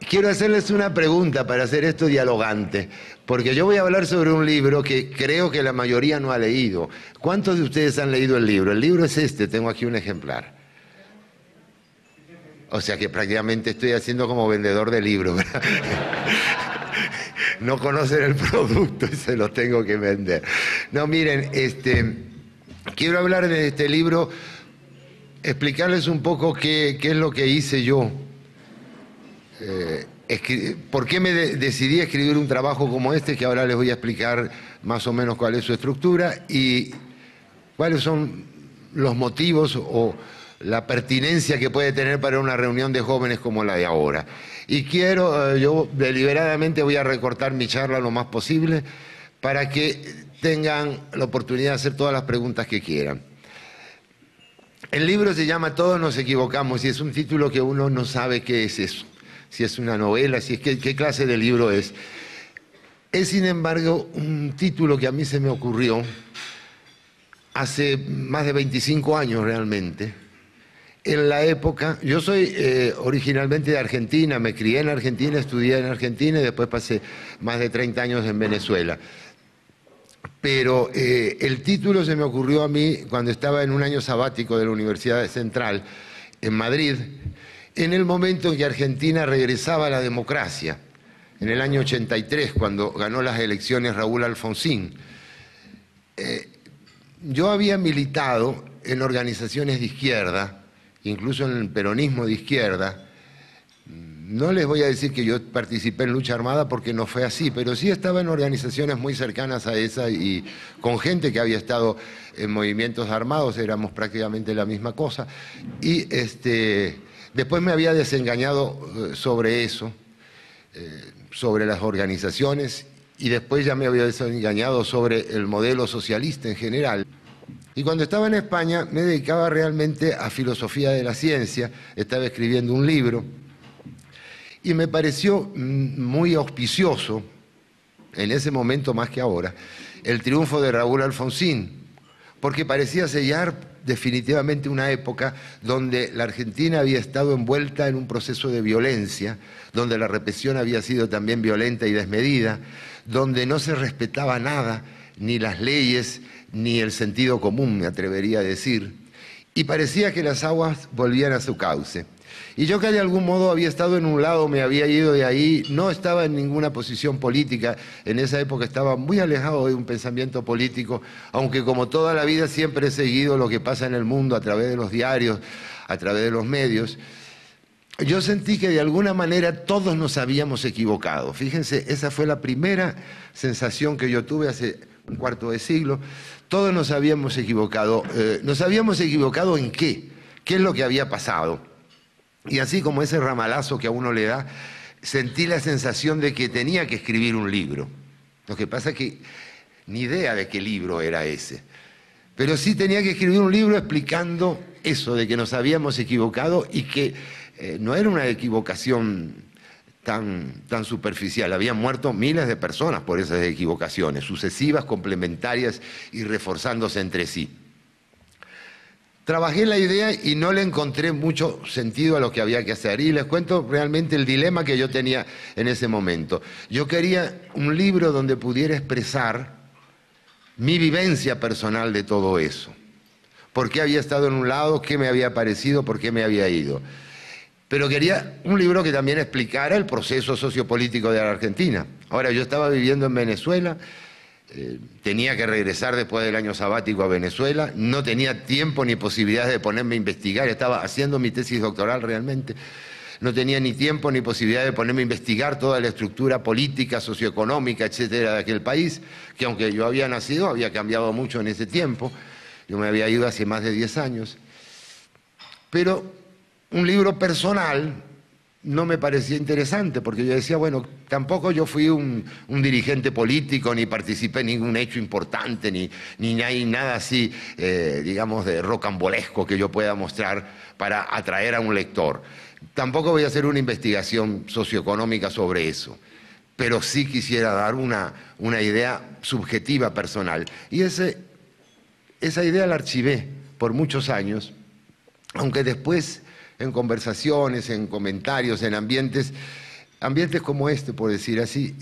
Quiero hacerles una pregunta para hacer esto dialogante, porque yo voy a hablar sobre un libro que creo que la mayoría no ha leído. ¿Cuántos de ustedes han leído el libro? El libro es este, tengo aquí un ejemplar. O sea que prácticamente estoy haciendo como vendedor de libros, ¿verdad? No conocen el producto y se lo tengo que vender. No, miren, quiero hablar de este libro, explicarles un poco qué es lo que hice yo. ¿Por qué decidí escribir un trabajo como este? Que ahora les voy a explicar más o menos cuál es su estructura y cuáles son los motivos o la pertinencia que puede tener para una reunión de jóvenes como la de ahora. Y yo deliberadamente voy a recortar mi charla lo más posible para que tengan la oportunidad de hacer todas las preguntas que quieran. El libro se llama Todos nos equivocamos y es un título que uno no sabe qué es eso. Si es una novela, qué clase de libro es. Es, sin embargo, un título que a mí se me ocurrió hace más de 25 años realmente. En la época, yo soy originalmente de Argentina, me crié en Argentina, estudié en Argentina y después pasé más de 30 años en Venezuela. Pero el título se me ocurrió a mí cuando estaba en un año sabático de la Universidad Central en Madrid, en el momento en que Argentina regresaba a la democracia, en el año 83, cuando ganó las elecciones Raúl Alfonsín. Yo había militado en organizaciones de izquierda, incluso en el peronismo de izquierda. No les voy a decir que yo participé en lucha armada porque no fue así, pero sí estaba en organizaciones muy cercanas a esa y con gente que había estado en movimientos armados, éramos prácticamente la misma cosa. Y después me había desengañado sobre eso, sobre las organizaciones, y después ya me había desengañado sobre el modelo socialista en general. Y cuando estaba en España me dedicaba realmente a filosofía de la ciencia, estaba escribiendo un libro, y me pareció muy auspicioso, en ese momento más que ahora, el triunfo de Raúl Alfonsín, porque parecía sellar definitivamente una época donde la Argentina había estado envuelta en un proceso de violencia, donde la represión había sido también violenta y desmedida, donde no se respetaba nada, ni las leyes, ni el sentido común, me atrevería a decir, y parecía que las aguas volvían a su cauce. Y yo que de algún modo había estado en un lado, me había ido de ahí, no estaba en ninguna posición política, en esa época estaba muy alejado de un pensamiento político, aunque como toda la vida siempre he seguido lo que pasa en el mundo a través de los diarios, a través de los medios. Yo sentí que de alguna manera todos nos habíamos equivocado. Fíjense, esa fue la primera sensación que yo tuve hace un cuarto de siglo. Todos nos habíamos equivocado. ¿Nos habíamos equivocado en qué? ¿Qué es lo que había pasado? Y así como ese ramalazo que a uno le da, sentí la sensación de que tenía que escribir un libro. Lo que pasa es que ni idea de qué libro era ese. Pero sí tenía que escribir un libro explicando eso, de que nos habíamos equivocado y que no era una equivocación tan superficial. Habían muerto miles de personas por esas equivocaciones, sucesivas, complementarias y reforzándose entre sí. Trabajé la idea y no le encontré mucho sentido a lo que había que hacer. Y les cuento realmente el dilema que yo tenía en ese momento. Yo quería un libro donde pudiera expresar mi vivencia personal de todo eso. ¿Por qué había estado en un lado? ¿Qué me había parecido? ¿Por qué me había ido? Pero quería un libro que también explicara el proceso sociopolítico de la Argentina. Ahora, yo estaba viviendo en Venezuela, tenía que regresar después del año sabático a Venezuela, no tenía tiempo ni posibilidades de ponerme a investigar, estaba haciendo mi tesis doctoral realmente, no tenía ni tiempo ni posibilidad de ponerme a investigar toda la estructura política, socioeconómica, etcétera, de aquel país, que aunque yo había nacido, había cambiado mucho en ese tiempo, yo me había ido hace más de 10 años, pero un libro personal no me parecía interesante, porque yo decía, bueno, tampoco yo fui un dirigente político, ni participé en ningún hecho importante, ni hay nada así, digamos, de rocambolesco que yo pueda mostrar para atraer a un lector. Tampoco voy a hacer una investigación socioeconómica sobre eso, pero sí quisiera dar una idea subjetiva personal. Y esa idea la archivé por muchos años, aunque después en conversaciones, en comentarios, en ambientes como este, por decir así,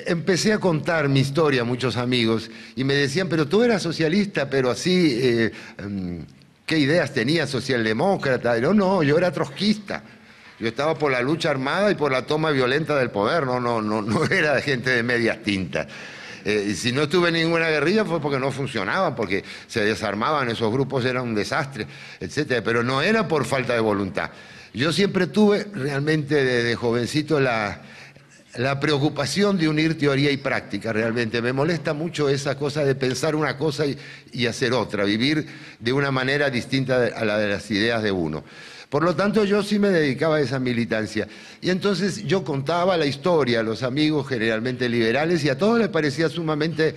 empecé a contar mi historia a muchos amigos y me decían, pero tú eras socialista, pero así, ¿qué ideas tenías? ¿Socialdemócrata? No, yo era trotskista. Yo estaba por la lucha armada y por la toma violenta del poder, no era gente de medias tintas. Si no estuve en ninguna guerrilla fue porque no funcionaban, porque se desarmaban, esos grupos eran un desastre, etcétera, pero no era por falta de voluntad. Yo siempre tuve realmente desde jovencito la preocupación de unir teoría y práctica, realmente. Me molesta mucho esa cosa de pensar una cosa y hacer otra, vivir de una manera distinta a la de las ideas de uno. Por lo tanto, yo sí me dedicaba a esa militancia. Y entonces yo contaba la historia a los amigos generalmente liberales y a todos les parecía sumamente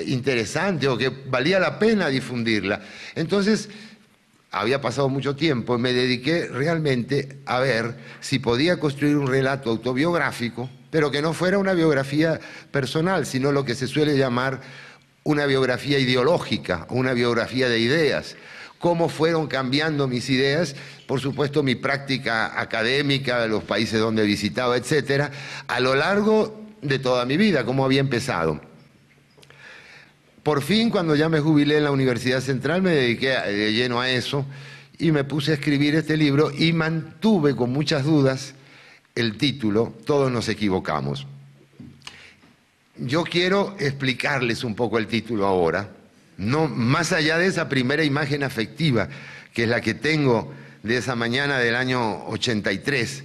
interesante o que valía la pena difundirla. Entonces, había pasado mucho tiempo y me dediqué realmente a ver si podía construir un relato autobiográfico, pero que no fuera una biografía personal, sino lo que se suele llamar una biografía ideológica, una biografía de ideas. Cómo fueron cambiando mis ideas, por supuesto mi práctica académica, los países donde visitaba, etcétera, a lo largo de toda mi vida, cómo había empezado. Por fin, cuando ya me jubilé en la Universidad Central, me dediqué de lleno a eso y me puse a escribir este libro y mantuve con muchas dudas el título, Todos nos equivocamos. Yo quiero explicarles un poco el título ahora. No, más allá de esa primera imagen afectiva, que es la que tengo de esa mañana del año 83,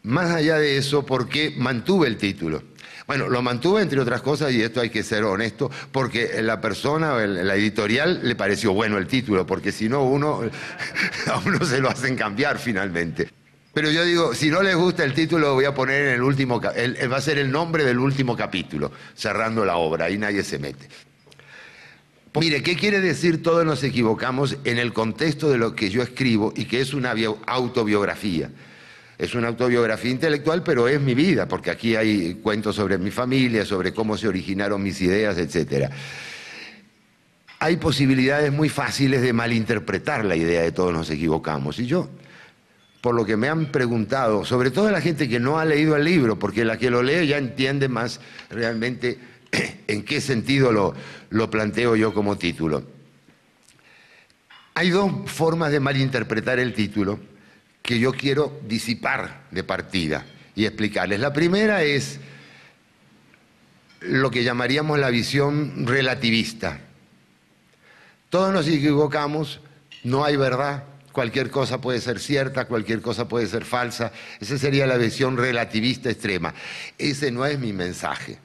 más allá de eso, ¿por qué mantuve el título? Bueno, lo mantuve entre otras cosas, y esto hay que ser honesto, porque la persona, la editorial, le pareció bueno el título, porque si no, a uno se lo hacen cambiar finalmente. Pero yo digo, si no les gusta el título, lo voy a poner en el último, va a ser el nombre del último capítulo, cerrando la obra, ahí nadie se mete. Mire, ¿qué quiere decir todos nos equivocamos en el contexto de lo que yo escribo y que es una autobiografía? Es una autobiografía intelectual, pero es mi vida, porque aquí hay cuentos sobre mi familia, sobre cómo se originaron mis ideas, etc. Hay posibilidades muy fáciles de malinterpretar la idea de todos nos equivocamos. Y yo, por lo que me han preguntado, sobre todo la gente que no ha leído el libro, porque la que lo lee ya entiende más realmente en qué sentido lo planteo yo como título. Hay dos formas de malinterpretar el título que yo quiero disipar de partida y explicarles. La primera es lo que llamaríamos la visión relativista. Todos nos equivocamos, no hay verdad, cualquier cosa puede ser cierta, cualquier cosa puede ser falsa. Esa sería la visión relativista extrema. Ese no es mi mensaje.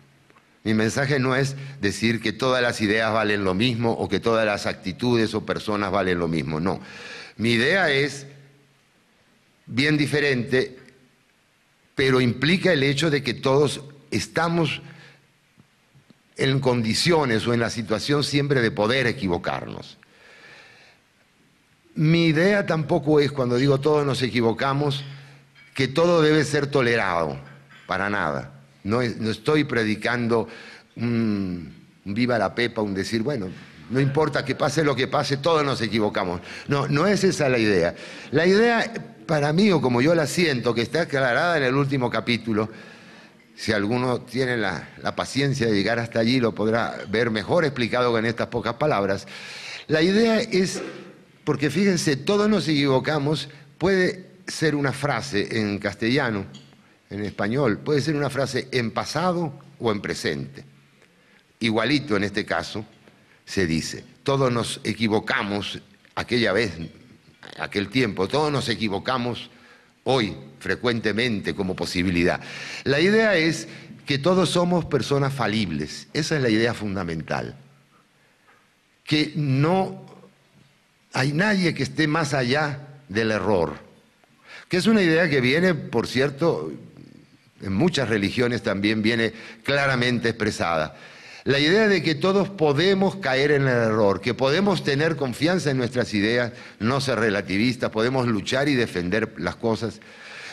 Mi mensaje no es decir que todas las ideas valen lo mismo o que todas las actitudes o personas valen lo mismo, no. Mi idea es bien diferente, pero implica el hecho de que todos estamos en condiciones o en la situación siempre de poder equivocarnos. Mi idea tampoco es, cuando digo todos nos equivocamos, que todo debe ser tolerado, para nada. No estoy predicando un viva la pepa, un decir, bueno, no importa que pase lo que pase, todos nos equivocamos. No es esa la idea. La idea, para mí, o como yo la siento, que está aclarada en el último capítulo, si alguno tiene la paciencia de llegar hasta allí, lo podrá ver mejor explicado que en estas pocas palabras. La idea es, porque fíjense, todos nos equivocamos, puede ser una frase en castellano, en español, puede ser una frase en pasado o en presente. Igualito en este caso se dice, todos nos equivocamos aquella vez, aquel tiempo, todos nos equivocamos hoy, frecuentemente como posibilidad. La idea es que todos somos personas falibles, esa es la idea fundamental. Que no hay nadie que esté más allá del error, que es una idea que viene, por cierto, en muchas religiones también viene claramente expresada. La idea de que todos podemos caer en el error, que podemos tener confianza en nuestras ideas, no ser relativistas, podemos luchar y defender las cosas,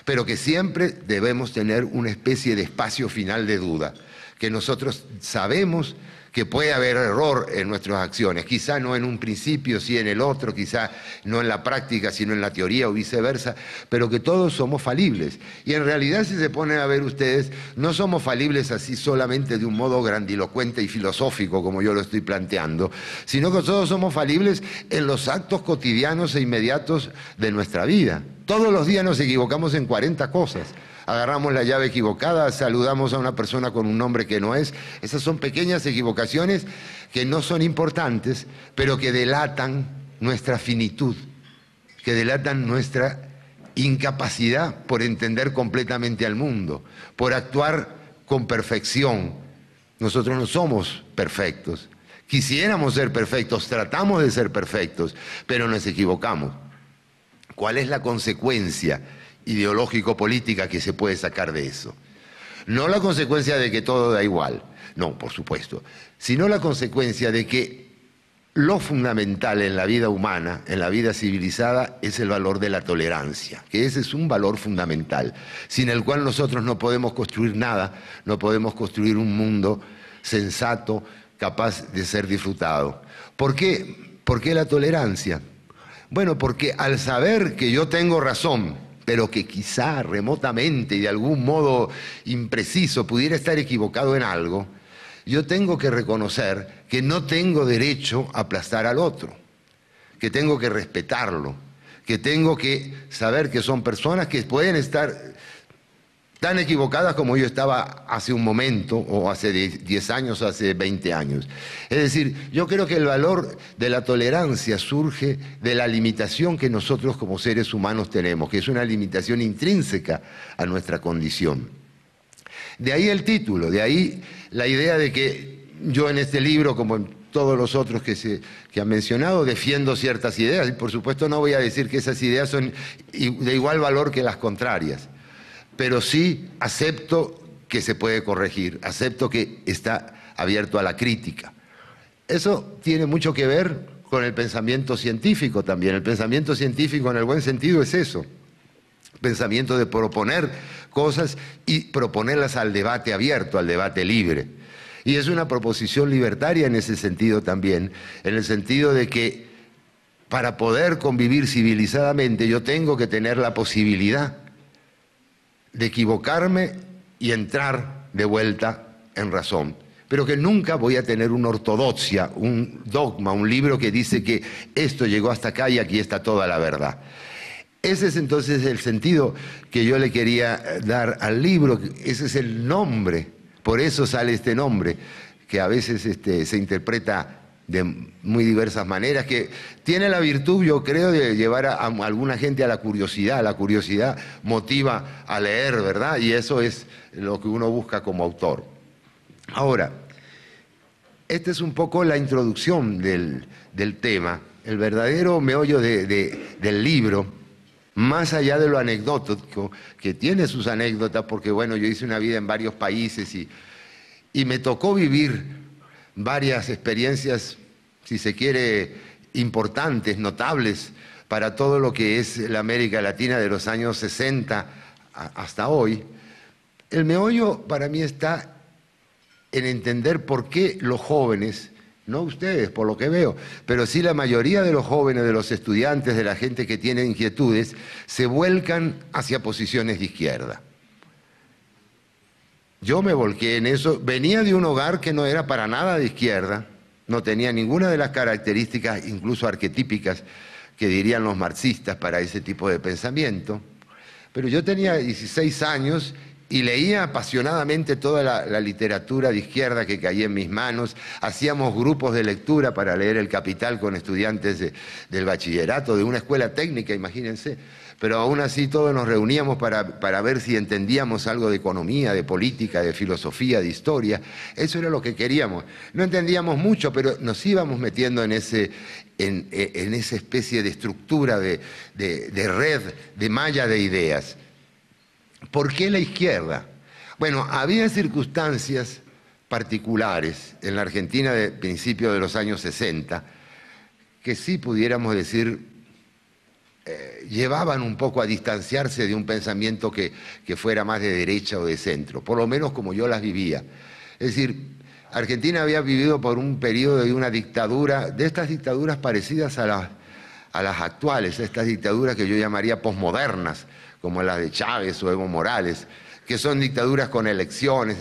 pero que siempre debemos tener una especie de espacio final de duda, que nosotros sabemos que puede haber error en nuestras acciones, quizá no en un principio, sí en el otro, quizá no en la práctica, sino en la teoría o viceversa, pero que todos somos falibles. Y en realidad, si se ponen a ver ustedes, no somos falibles así solamente de un modo grandilocuente y filosófico, como yo lo estoy planteando, sino que todos somos falibles en los actos cotidianos e inmediatos de nuestra vida. Todos los días nos equivocamos en 40 cosas. Agarramos la llave equivocada, saludamos a una persona con un nombre que no es. Esas son pequeñas equivocaciones que no son importantes, pero que delatan nuestra finitud, que delatan nuestra incapacidad por entender completamente al mundo, por actuar con perfección. Nosotros no somos perfectos. Quisiéramos ser perfectos, tratamos de ser perfectos, pero nos equivocamos. ¿Cuál es la consecuencia ideológico-política que se puede sacar de eso? No la consecuencia de que todo da igual, no, por supuesto, sino la consecuencia de que lo fundamental en la vida humana, en la vida civilizada, es el valor de la tolerancia, que ese es un valor fundamental, sin el cual nosotros no podemos construir nada, no podemos construir un mundo sensato, capaz de ser disfrutado. ¿Por qué? ¿Por qué la tolerancia? Bueno, porque al saber que yo tengo razón, pero que quizá remotamente y de algún modo impreciso pudiera estar equivocado en algo, yo tengo que reconocer que no tengo derecho a aplastar al otro, que tengo que respetarlo, que tengo que saber que son personas que pueden estar tan equivocadas como yo estaba hace un momento, o hace 10 años, o hace 20 años. Es decir, yo creo que el valor de la tolerancia surge de la limitación que nosotros como seres humanos tenemos, que es una limitación intrínseca a nuestra condición. De ahí el título, de ahí la idea de que yo en este libro, como en todos los otros que han mencionado, defiendo ciertas ideas, y por supuesto no voy a decir que esas ideas son de igual valor que las contrarias, pero sí acepto que se puede corregir, acepto que está abierto a la crítica. Eso tiene mucho que ver con el pensamiento científico también. El pensamiento científico en el buen sentido es eso, pensamiento de proponer cosas y proponerlas al debate abierto, al debate libre. Y es una proposición libertaria en ese sentido también, en el sentido de que para poder convivir civilizadamente yo tengo que tener la posibilidad de equivocarme y entrar de vuelta en razón, pero que nunca voy a tener una ortodoxia, un dogma, un libro que dice que esto llegó hasta acá y aquí está toda la verdad. Ese es entonces el sentido que yo le quería dar al libro, ese es el nombre, por eso sale este nombre, que a veces se interpreta de muy diversas maneras, que tiene la virtud, yo creo, de llevar a alguna gente a la curiosidad motiva a leer, ¿verdad? Y eso es lo que uno busca como autor. Ahora, esta es un poco la introducción del tema, el verdadero meollo del libro, más allá de lo anecdótico, que tiene sus anécdotas, porque bueno, yo hice una vida en varios países y me tocó vivir varias experiencias, si se quiere, importantes, notables, para todo lo que es la América Latina de los años 60 hasta hoy. El meollo para mí está en entender por qué los jóvenes, no ustedes por lo que veo, pero sí la mayoría de los jóvenes, de los estudiantes, de la gente que tiene inquietudes, se vuelcan hacia posiciones de izquierda. Yo me volqué en eso, venía de un hogar que no era para nada de izquierda, no tenía ninguna de las características, incluso arquetípicas, que dirían los marxistas para ese tipo de pensamiento, pero yo tenía 16 años y leía apasionadamente toda la literatura de izquierda que caía en mis manos, hacíamos grupos de lectura para leer El Capital con estudiantes del bachillerato, de una escuela técnica, imagínense, pero aún así todos nos reuníamos para ver si entendíamos algo de economía, de política, de filosofía, de historia. Eso era lo que queríamos. No entendíamos mucho, pero nos íbamos metiendo en esa especie de estructura, de red, de malla de ideas. ¿Por qué la izquierda? Bueno, había circunstancias particulares en la Argentina de principios de los años 60 que sí pudiéramos decir llevaban un poco a distanciarse de un pensamiento que fuera más de derecha o de centro, por lo menos como yo las vivía. Es decir, Argentina había vivido por un periodo de una dictadura, de estas dictaduras parecidas a las actuales, estas dictaduras que yo llamaría posmodernas, como las de Chávez o Evo Morales, que son dictaduras con elecciones,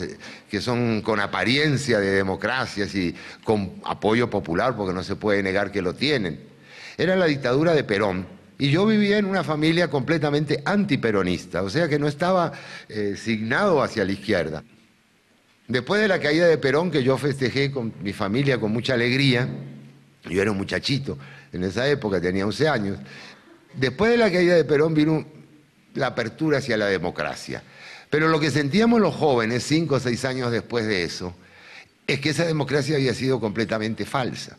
que son con apariencia de democracias y con apoyo popular, porque no se puede negar que lo tienen. Era la dictadura de Perón, y yo vivía en una familia completamente antiperonista, o sea que no estaba signado hacia la izquierda. Después de la caída de Perón, que yo festejé con mi familia con mucha alegría, yo era un muchachito en esa época, tenía 11 años, después de la caída de Perón vino la apertura hacia la democracia. Pero lo que sentíamos los jóvenes, 5 o 6 años después de eso, es que esa democracia había sido completamente falsa,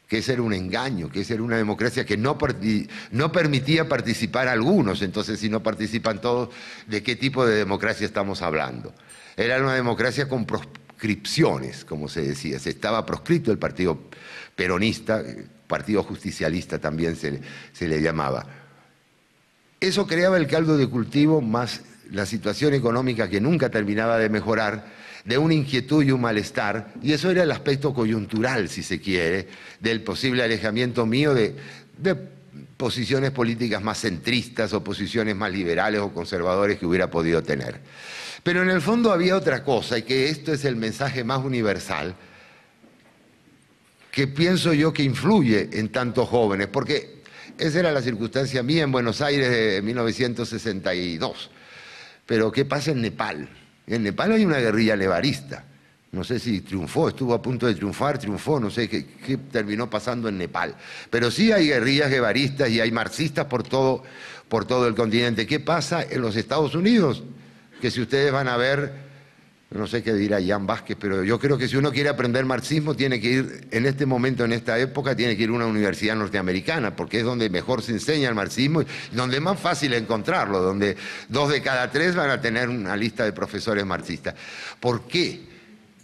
que ese era un engaño, que esa era una democracia que no permitía participar a algunos. Entonces, si no participan todos, ¿de qué tipo de democracia estamos hablando? Era una democracia con proscripciones, como se decía. Se estaba proscrito el partido peronista, partido justicialista también se le llamaba. Eso creaba el caldo de cultivo más la situación económica que nunca terminaba de mejorar, de una inquietud y un malestar, y eso era el aspecto coyuntural, si se quiere, del posible alejamiento mío de posiciones políticas más centristas o posiciones más liberales o conservadores que hubiera podido tener. Pero en el fondo había otra cosa, y que esto es el mensaje más universal, que pienso yo que influye en tantos jóvenes, porque esa era la circunstancia mía en Buenos Aires de 1962. Pero ¿qué pasa en Nepal? En Nepal hay una guerrilla levarista. No sé si triunfó, estuvo a punto de triunfar, triunfó, no sé qué terminó pasando en Nepal. Pero sí hay guerrillas guevaristas y hay marxistas por todo el continente. ¿Qué pasa en los Estados Unidos? Que si ustedes van a ver, no sé qué dirá Jan Vázquez, pero yo creo que si uno quiere aprender marxismo tiene que ir, en este momento, en esta época, tiene que ir a una universidad norteamericana, porque es donde mejor se enseña el marxismo y donde es más fácil encontrarlo, donde 2 de cada 3 van a tener una lista de profesores marxistas. ¿Por qué?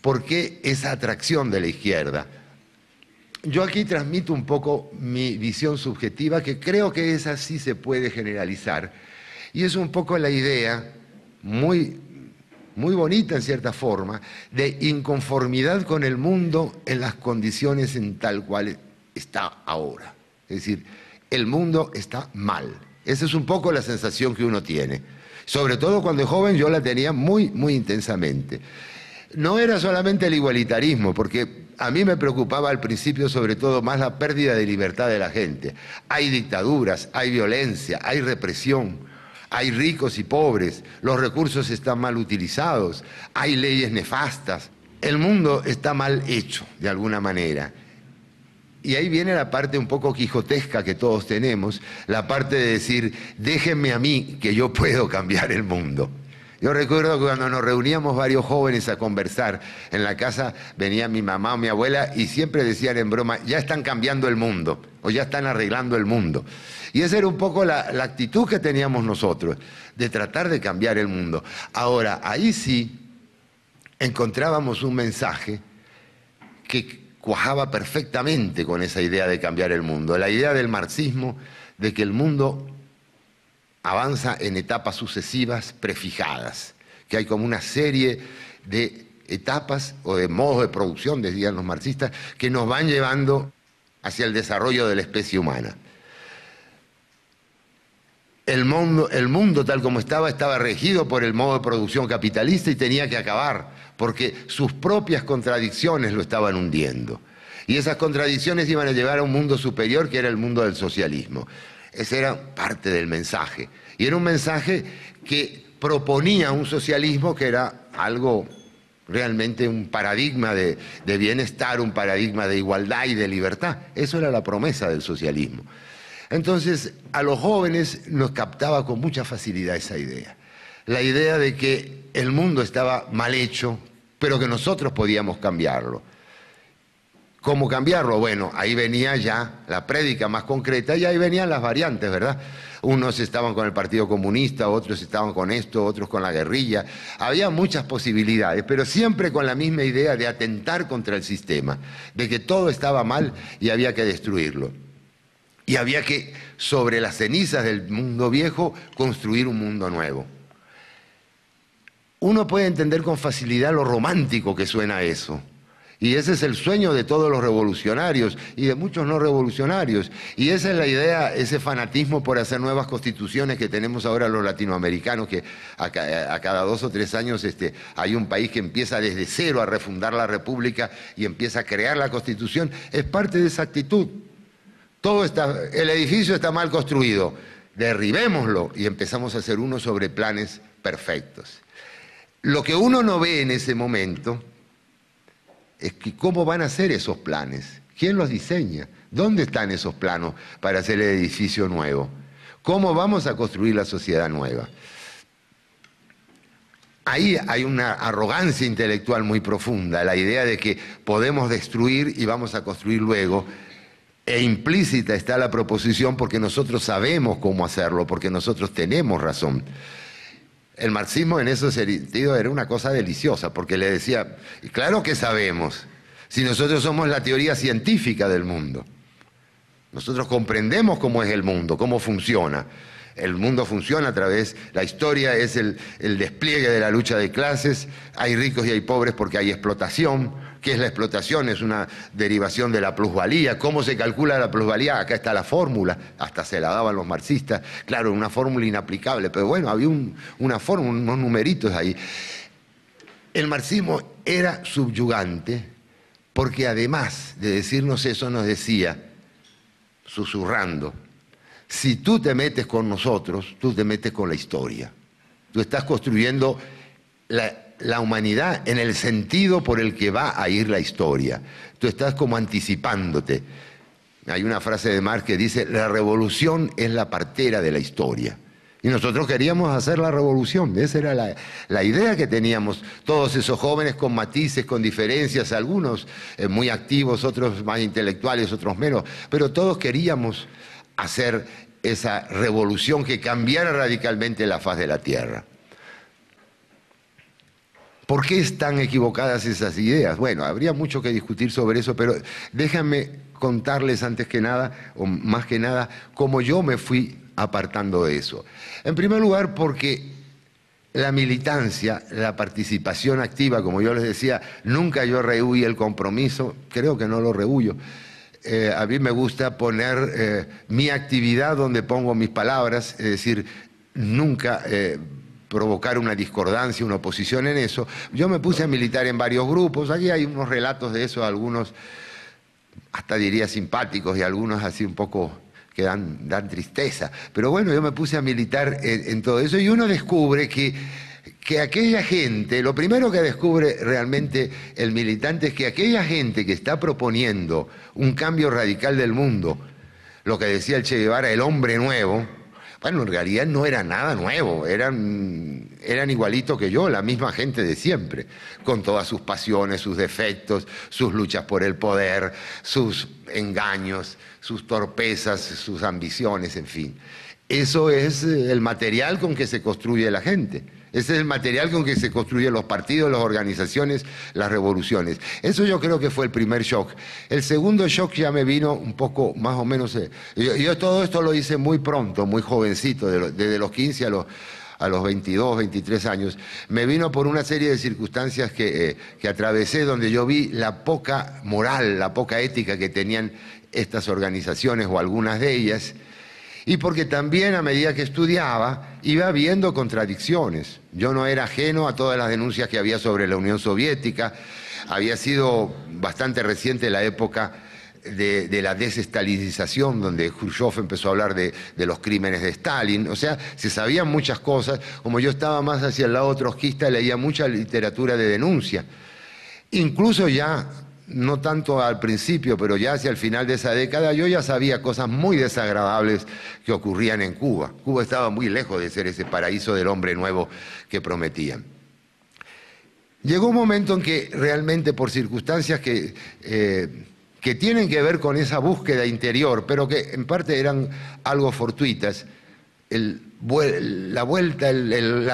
¿Por qué esa atracción de la izquierda? Yo aquí transmito un poco mi visión subjetiva, que creo que esa sí se puede generalizar, y es un poco la idea muy bonita en cierta forma, de inconformidad con el mundo en las condiciones en tal cual está ahora. Es decir, el mundo está mal. Esa es un poco la sensación que uno tiene. Sobre todo cuando es joven yo la tenía muy intensamente. No era solamente el igualitarismo, porque a mí me preocupaba al principio sobre todo más la pérdida de libertad de la gente. Hay dictaduras, hay violencia, hay represión. Hay ricos y pobres, los recursos están mal utilizados, hay leyes nefastas, el mundo está mal hecho de alguna manera. Y ahí viene la parte un poco quijotesca que todos tenemos, la parte de decir, déjenme a mí que yo puedo cambiar el mundo. Yo recuerdo que cuando nos reuníamos varios jóvenes a conversar, en la casa venía mi mamá o mi abuela y siempre decían en broma, ya están cambiando el mundo, o ya están arreglando el mundo. Y esa era un poco la actitud que teníamos nosotros, de tratar de cambiar el mundo. Ahora, ahí sí encontrábamos un mensaje que cuajaba perfectamente con esa idea de cambiar el mundo, la idea del marxismo de que el mundo avanza en etapas sucesivas prefijadas, que hay como una serie de etapas o de modos de producción, decían los marxistas, que nos van llevando hacia el desarrollo de la especie humana. El mundo tal como estaba regido por el modo de producción capitalista y tenía que acabar, porque sus propias contradicciones lo estaban hundiendo. Y esas contradicciones iban a llevar a un mundo superior, que era el mundo del socialismo. Ese era parte del mensaje. Y era un mensaje que proponía un socialismo que era algo realmente un paradigma de bienestar, un paradigma de igualdad y de libertad. Eso era la promesa del socialismo. Entonces, a los jóvenes nos captaba con mucha facilidad esa idea. La idea de que el mundo estaba mal hecho, pero que nosotros podíamos cambiarlo. ¿Cómo cambiarlo? Bueno, ahí venía ya la prédica más concreta y ahí venían las variantes, ¿verdad? Unos estaban con el Partido Comunista, otros estaban con esto, otros con la guerrilla. Había muchas posibilidades, pero siempre con la misma idea de atentar contra el sistema, de que todo estaba mal y había que destruirlo. Y había que, sobre las cenizas del mundo viejo, construir un mundo nuevo. Uno puede entender con facilidad lo romántico que suena eso. Y ese es el sueño de todos los revolucionarios y de muchos no revolucionarios. Y esa es la idea, ese fanatismo por hacer nuevas constituciones que tenemos ahora los latinoamericanos, que a cada 2 o 3 años hay un país que empieza desde cero a refundar la república y empieza a crear la constitución. Es parte de esa actitud. El edificio está mal construido, derribémoslo y empezamos a hacer uno sobre planes perfectos. Lo que uno no ve en ese momento es que cómo van a ser esos planes, quién los diseña, dónde están esos planos para hacer el edificio nuevo, cómo vamos a construir la sociedad nueva. Ahí hay una arrogancia intelectual muy profunda, la idea de que podemos destruir y vamos a construir luego, e implícita está la proposición porque nosotros sabemos cómo hacerlo, porque nosotros tenemos razón. El marxismo en ese sentido era una cosa deliciosa, porque le decía, claro que sabemos, si nosotros somos la teoría científica del mundo, nosotros comprendemos cómo es el mundo, cómo funciona. El mundo funciona a través, la historia es el despliegue de la lucha de clases, hay ricos y hay pobres porque hay explotación. ¿Qué es la explotación? Es una derivación de la plusvalía. ¿Cómo se calcula la plusvalía? Acá está la fórmula, hasta se la daban los marxistas. Claro, una fórmula inaplicable, pero bueno, había una fórmula, unos numeritos ahí. El marxismo era subyugante porque además de decirnos eso nos decía, susurrando, si tú te metes con nosotros, tú te metes con la historia. Tú estás construyendo la humanidad en el sentido por el que va a ir la historia. Tú estás como anticipándote. Hay una frase de Marx que dice, la revolución es la partera de la historia. Y nosotros queríamos hacer la revolución, esa era la idea que teníamos. Todos esos jóvenes con matices, con diferencias, algunos muy activos, otros más intelectuales, otros menos, pero todos queríamos hacer esa revolución que cambiara radicalmente la faz de la tierra. ¿Por qué están equivocadas esas ideas? Bueno, habría mucho que discutir sobre eso, pero déjenme contarles antes que nada, o más que nada, cómo yo me fui apartando de eso. En primer lugar, porque la militancia, la participación activa, como yo les decía, nunca yo rehuí el compromiso, creo que no lo rehuyo. A mí me gusta poner mi actividad donde pongo mis palabras, es decir, nunca provocar una discordancia, una oposición en eso. Yo me puse a militar en varios grupos, aquí hay unos relatos de eso, algunos hasta diría simpáticos y algunos así un poco que dan tristeza. Pero bueno, yo me puse a militar en todo eso y uno descubre que aquella gente, lo primero que descubre realmente el militante es que aquella gente que está proponiendo un cambio radical del mundo, lo que decía el Che Guevara, el hombre nuevo, bueno, en realidad no era nada nuevo, eran igualitos que yo, la misma gente de siempre, con todas sus pasiones, sus defectos, sus luchas por el poder, sus engaños, sus torpezas, sus ambiciones, en fin. Eso es el material con que se construye la gente. Ese es el material con que se construyen los partidos, las organizaciones, las revoluciones. Eso yo creo que fue el primer shock. El segundo shock ya me vino un poco más o menos... Yo todo esto lo hice muy pronto, muy jovencito, desde los 15 a los 22, 23 años. Me vino por una serie de circunstancias que atravesé, donde yo vi la poca moral, la poca ética que tenían estas organizaciones o algunas de ellas. Y porque también a medida que estudiaba iba viendo contradicciones. Yo no era ajeno a todas las denuncias que había sobre la Unión Soviética. Había sido bastante reciente la época de la desestalinización, donde Khrushchev empezó a hablar de los crímenes de Stalin. O sea, se sabían muchas cosas. Como yo estaba más hacia el lado trotskista, leía mucha literatura de denuncia. Incluso ya... no tanto al principio, pero ya hacia el final de esa década, yo ya sabía cosas muy desagradables que ocurrían en Cuba. Cuba estaba muy lejos de ser ese paraíso del hombre nuevo que prometían. Llegó un momento en que realmente por circunstancias que tienen que ver con esa búsqueda interior, pero que en parte eran algo fortuitas, la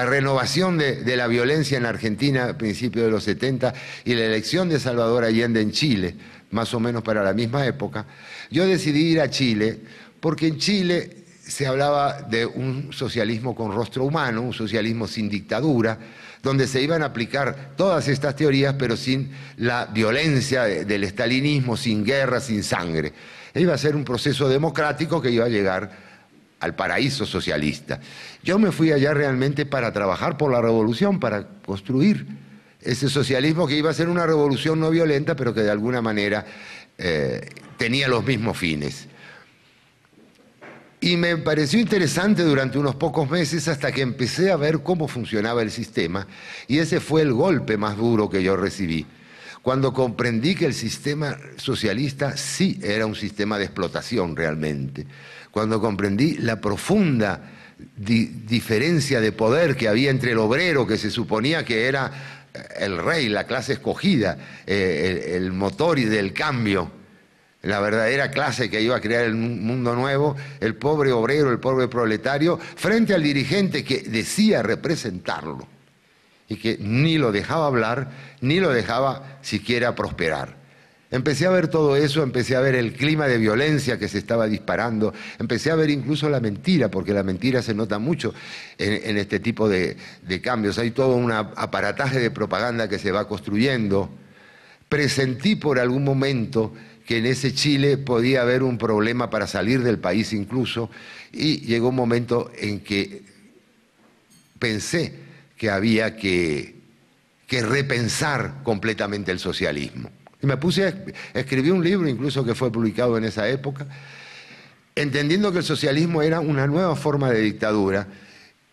renovación de la violencia en Argentina a principios de los 70 y la elección de Salvador Allende en Chile, más o menos para la misma época, yo decidí ir a Chile porque en Chile se hablaba de un socialismo con rostro humano, un socialismo sin dictadura, donde se iban a aplicar todas estas teorías, pero sin la violencia del estalinismo, sin guerra, sin sangre. Iba a ser un proceso democrático que iba a llegar al paraíso socialista. Yo me fui allá realmente para trabajar por la revolución, para construir ese socialismo que iba a ser una revolución no violenta, pero que de alguna manera tenía los mismos fines. Y me pareció interesante durante unos pocos meses hasta que empecé a ver cómo funcionaba el sistema, y ese fue el golpe más duro que yo recibí. Cuando comprendí que el sistema socialista sí era un sistema de explotación realmente, cuando comprendí la profunda diferencia de poder que había entre el obrero, que se suponía que era el rey, la clase escogida, el motor del cambio, la verdadera clase que iba a crear el mundo nuevo, el pobre obrero, el pobre proletario, frente al dirigente que decía representarlo y que ni lo dejaba hablar, ni lo dejaba siquiera prosperar. Empecé a ver todo eso, empecé a ver el clima de violencia que se estaba disparando, empecé a ver incluso la mentira, porque la mentira se nota mucho en este tipo de cambios. Hay todo un aparataje de propaganda que se va construyendo. Presentí por algún momento que en ese Chile podía haber un problema para salir del país incluso, y llegó un momento en que pensé que había que repensar completamente el socialismo. Y me puse a escribir un libro incluso que fue publicado en esa época, entendiendo que el socialismo era una nueva forma de dictadura,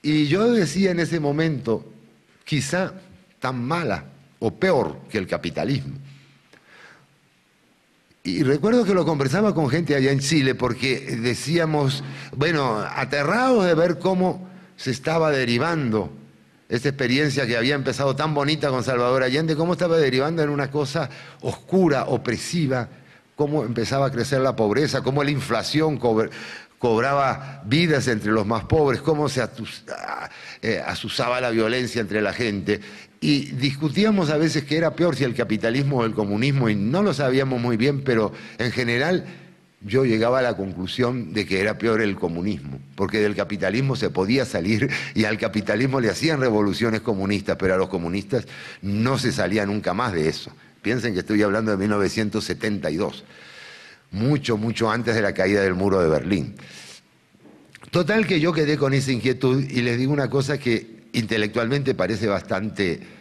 y yo decía en ese momento, quizá tan mala o peor que el capitalismo. Y recuerdo que lo conversaba con gente allá en Chile porque decíamos, bueno, aterrados de ver cómo se estaba derivando esa experiencia que había empezado tan bonita con Salvador Allende, cómo estaba derivando en una cosa oscura, opresiva, cómo empezaba a crecer la pobreza, cómo la inflación cobraba vidas entre los más pobres, cómo se azuzaba la violencia entre la gente. Y discutíamos a veces qué era peor, si el capitalismo o el comunismo, y no lo sabíamos muy bien, pero en general yo llegaba a la conclusión de que era peor el comunismo, porque del capitalismo se podía salir y al capitalismo le hacían revoluciones comunistas, pero a los comunistas no se salía nunca más de eso. Piensen que estoy hablando de 1972, mucho, mucho antes de la caída del muro de Berlín. Total que yo quedé con esa inquietud y les digo una cosa que intelectualmente parece bastante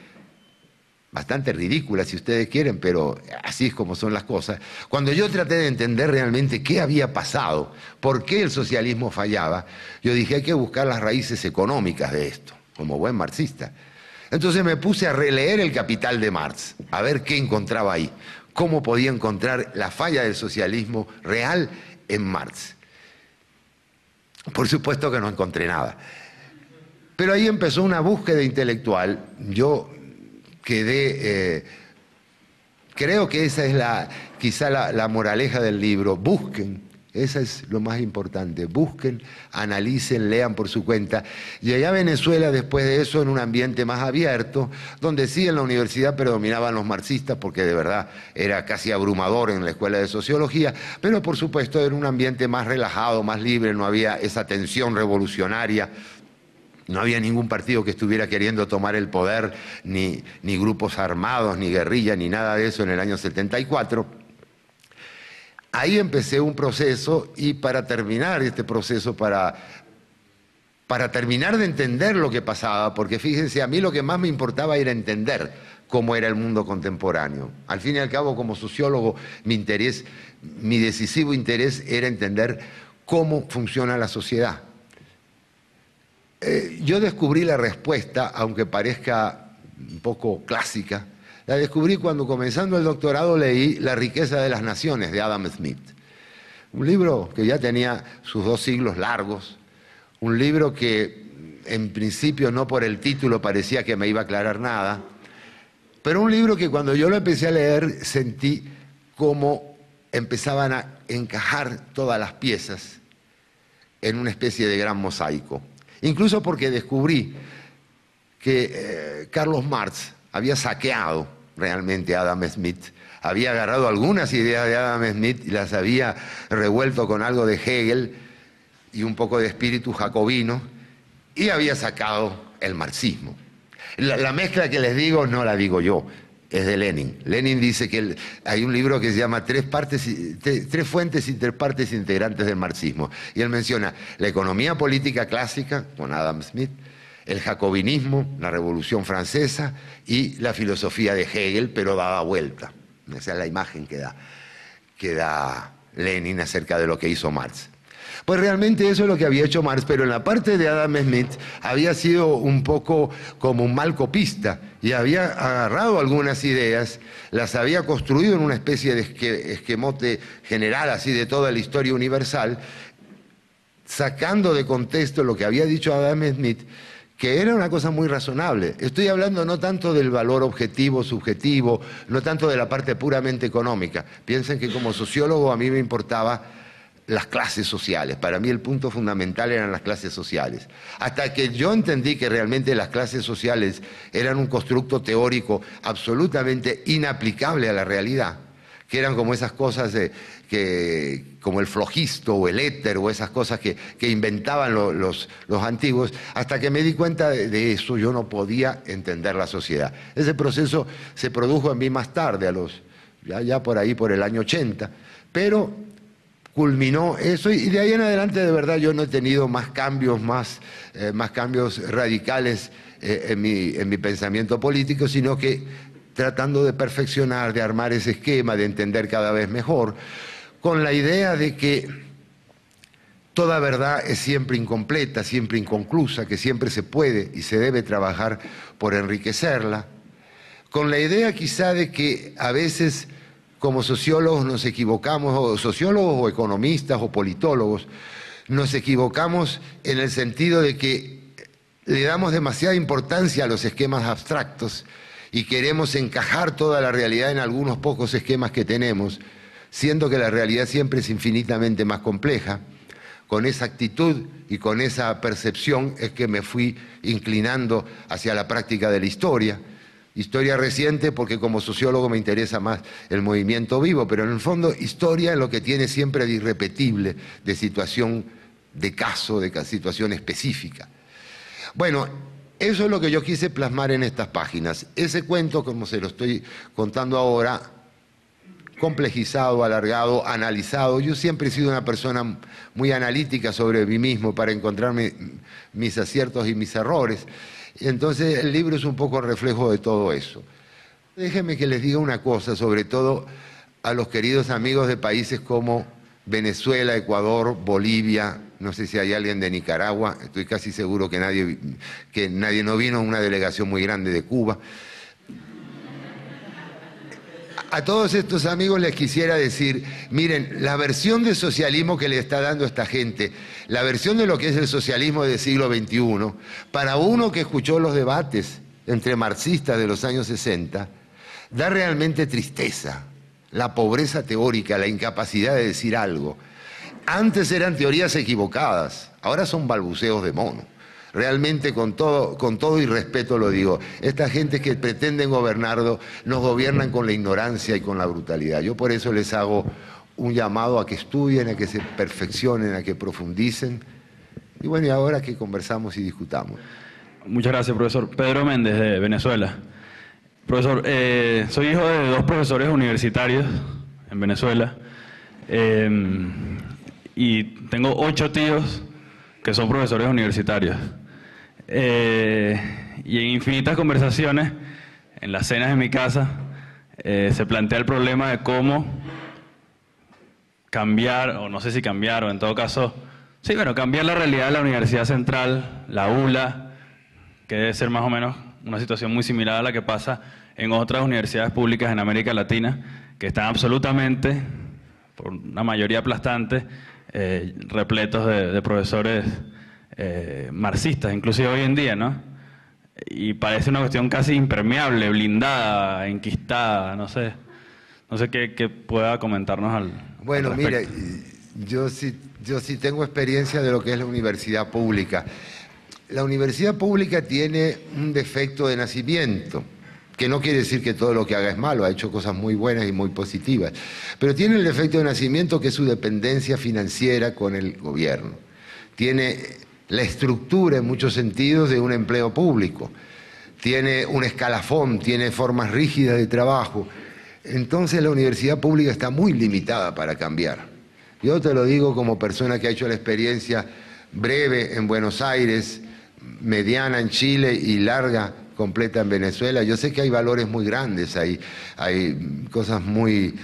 ridícula, si ustedes quieren, pero así es como son las cosas. Cuando yo traté de entender realmente qué había pasado, por qué el socialismo fallaba, yo dije, hay que buscar las raíces económicas de esto, como buen marxista. Entonces me puse a releer El Capital de Marx, a ver qué encontraba ahí, cómo podía encontrar la falla del socialismo real en Marx. Por supuesto que no encontré nada. Pero ahí empezó una búsqueda intelectual. Yo quedé, creo que esa es quizá la moraleja del libro. Busquen, eso es lo más importante. Busquen, analicen, lean por su cuenta. Llegué a Venezuela después de eso en un ambiente más abierto, donde sí en la universidad predominaban los marxistas, porque de verdad era casi abrumador en la escuela de sociología, pero por supuesto era un ambiente más relajado, más libre, no había esa tensión revolucionaria. No había ningún partido que estuviera queriendo tomar el poder, ni grupos armados, ni guerrilla, ni nada de eso en el año 74. Ahí empecé un proceso y para terminar este proceso, para terminar de entender lo que pasaba, porque fíjense, a mí lo que más me importaba era entender cómo era el mundo contemporáneo. Al fin y al cabo, como sociólogo, mi decisivo interés era entender cómo funciona la sociedad. Yo descubrí la respuesta, aunque parezca un poco clásica, la descubrí cuando, comenzando el doctorado, leí La riqueza de las naciones de Adam Smith. Un libro que ya tenía sus 2 siglos largos, un libro que en principio no por el título parecía que me iba a aclarar nada, pero un libro que cuando yo lo empecé a leer sentí cómo empezaban a encajar todas las piezas en una especie de gran mosaico. Incluso porque descubrí que Carlos Marx había saqueado realmente a Adam Smith, había agarrado algunas ideas de Adam Smith y las había revuelto con algo de Hegel, y un poco de espíritu jacobino, y había sacado el marxismo. La mezcla que les digo no la digo yo, es de Lenin. Lenin dice que hay un libro que se llama Tres fuentes y tres partes integrantes del marxismo. Y él menciona la economía política clásica, con Adam Smith, el jacobinismo, la Revolución Francesa y la filosofía de Hegel, pero dada vuelta. Esa es la imagen que da Lenin acerca de lo que hizo Marx. Pues realmente eso es lo que había hecho Marx, pero en la parte de Adam Smith había sido un poco como un mal copista y había agarrado algunas ideas, las había construido en una especie de esquemote general así de toda la historia universal, sacando de contexto lo que había dicho Adam Smith, que era una cosa muy razonable. Estoy hablando no tanto del valor objetivo, subjetivo, no tanto de la parte puramente económica. Piensen que como sociólogo a mí me importaba las clases sociales. Para mí el punto fundamental eran las clases sociales. Hasta que yo entendí que realmente las clases sociales eran un constructo teórico absolutamente inaplicable a la realidad, que eran como esas cosas como el flogisto o el éter o esas cosas que inventaban los antiguos, hasta que me di cuenta de eso yo no podía entender la sociedad. Ese proceso se produjo en mí más tarde, ya por ahí, por el año 80, pero culminó eso y de ahí en adelante de verdad yo no he tenido más cambios radicales en mi pensamiento político, sino que tratando de perfeccionar, de armar ese esquema, de entender cada vez mejor, con la idea de que toda verdad es siempre incompleta, siempre inconclusa, que siempre se puede y se debe trabajar por enriquecerla, con la idea quizá de que a veces como sociólogos nos equivocamos, o sociólogos o economistas o politólogos, nos equivocamos en el sentido de que le damos demasiada importancia a los esquemas abstractos y queremos encajar toda la realidad en algunos pocos esquemas que tenemos, siendo que la realidad siempre es infinitamente más compleja. Con esa actitud y con esa percepción es que me fui inclinando hacia la práctica de la historia reciente porque como sociólogo me interesa más el movimiento vivo, pero en el fondo historia es lo que tiene siempre de irrepetible, de situación, de caso, de situación específica. Bueno, eso es lo que yo quise plasmar en estas páginas. Ese cuento, como se lo estoy contando ahora, complejizado, alargado, analizado. Yo siempre he sido una persona muy analítica sobre mí mismo para encontrar mis aciertos y mis errores. Entonces el libro es un poco reflejo de todo eso. Déjenme que les diga una cosa, sobre todo a los queridos amigos de países como Venezuela, Ecuador, Bolivia, no sé si hay alguien de Nicaragua, estoy casi seguro que nadie no vino, una delegación muy grande de Cuba. A todos estos amigos les quisiera decir, miren, la versión de socialismo que le está dando esta gente, la versión de lo que es el socialismo del siglo XXI, para uno que escuchó los debates entre marxistas de los años 60, da realmente tristeza. La pobreza teórica, la incapacidad de decir algo. Antes eran teorías equivocadas, ahora son balbuceos de mono. Realmente con todo y respeto lo digo, esta gente que pretenden gobernarlo nos gobiernan con la ignorancia y con la brutalidad. Yo por eso les hago un llamado a que estudien, a que se perfeccionen, a que profundicen. Y bueno, y ahora que conversamos y discutamos. Muchas gracias, profesor. Pedro Méndez, de Venezuela. Profesor, soy hijo de dos profesores universitarios en Venezuela y tengo 8 tíos que son profesores universitarios. Y en infinitas conversaciones, en las cenas de mi casa, se plantea el problema de cómo cambiar, o no sé si cambiar, o en todo caso, sí, bueno, cambiar la realidad de la Universidad Central, la ULA, que debe ser más o menos una situación muy similar a la que pasa en otras universidades públicas en América Latina, que están absolutamente, por una mayoría aplastante, repletos de profesores marxistas, inclusive hoy en día, ¿no? Y parece una cuestión casi impermeable, blindada, enquistada, no sé qué pueda comentarnos al Bueno, mire, yo sí tengo experiencia de lo que es la universidad pública. La universidad pública tiene un defecto de nacimiento, que no quiere decir que todo lo que haga es malo, ha hecho cosas muy buenas y muy positivas, pero tiene el defecto de nacimiento que es su dependencia financiera con el gobierno. tiene la estructura en muchos sentidos de un empleo público, tiene un escalafón, tiene formas rígidas de trabajo. Entonces la universidad pública está muy limitada para cambiar. Yo te lo digo como persona que ha hecho la experiencia breve en Buenos Aires, mediana en Chile y larga, completa en Venezuela. Yo sé que hay valores muy grandes ahí, hay cosas muy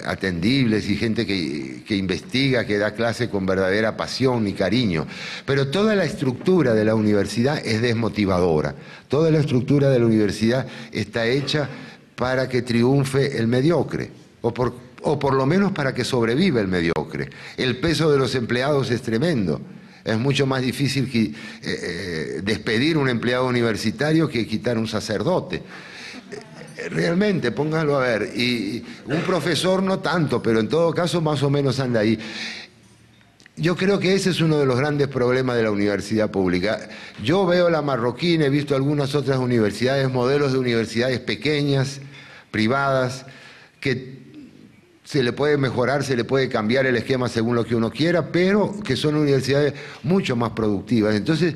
atendibles y gente que investiga, que da clase con verdadera pasión y cariño. Pero toda la estructura de la universidad es desmotivadora. Toda la estructura de la universidad está hecha para que triunfe el mediocre, o por lo menos para que sobreviva el mediocre. El peso de los empleados es tremendo. Es mucho más difícil despedir un empleado universitario que quitar un sacerdote. Realmente, póngalo a ver. Y un profesor no tanto, pero en todo caso más o menos anda ahí. Yo creo que ese es uno de los grandes problemas de la universidad pública. Yo veo la marroquín, he visto algunas otras universidades, modelos de universidades pequeñas, privadas, que se le puede mejorar, se le puede cambiar el esquema según lo que uno quiera, pero que son universidades mucho más productivas. Entonces,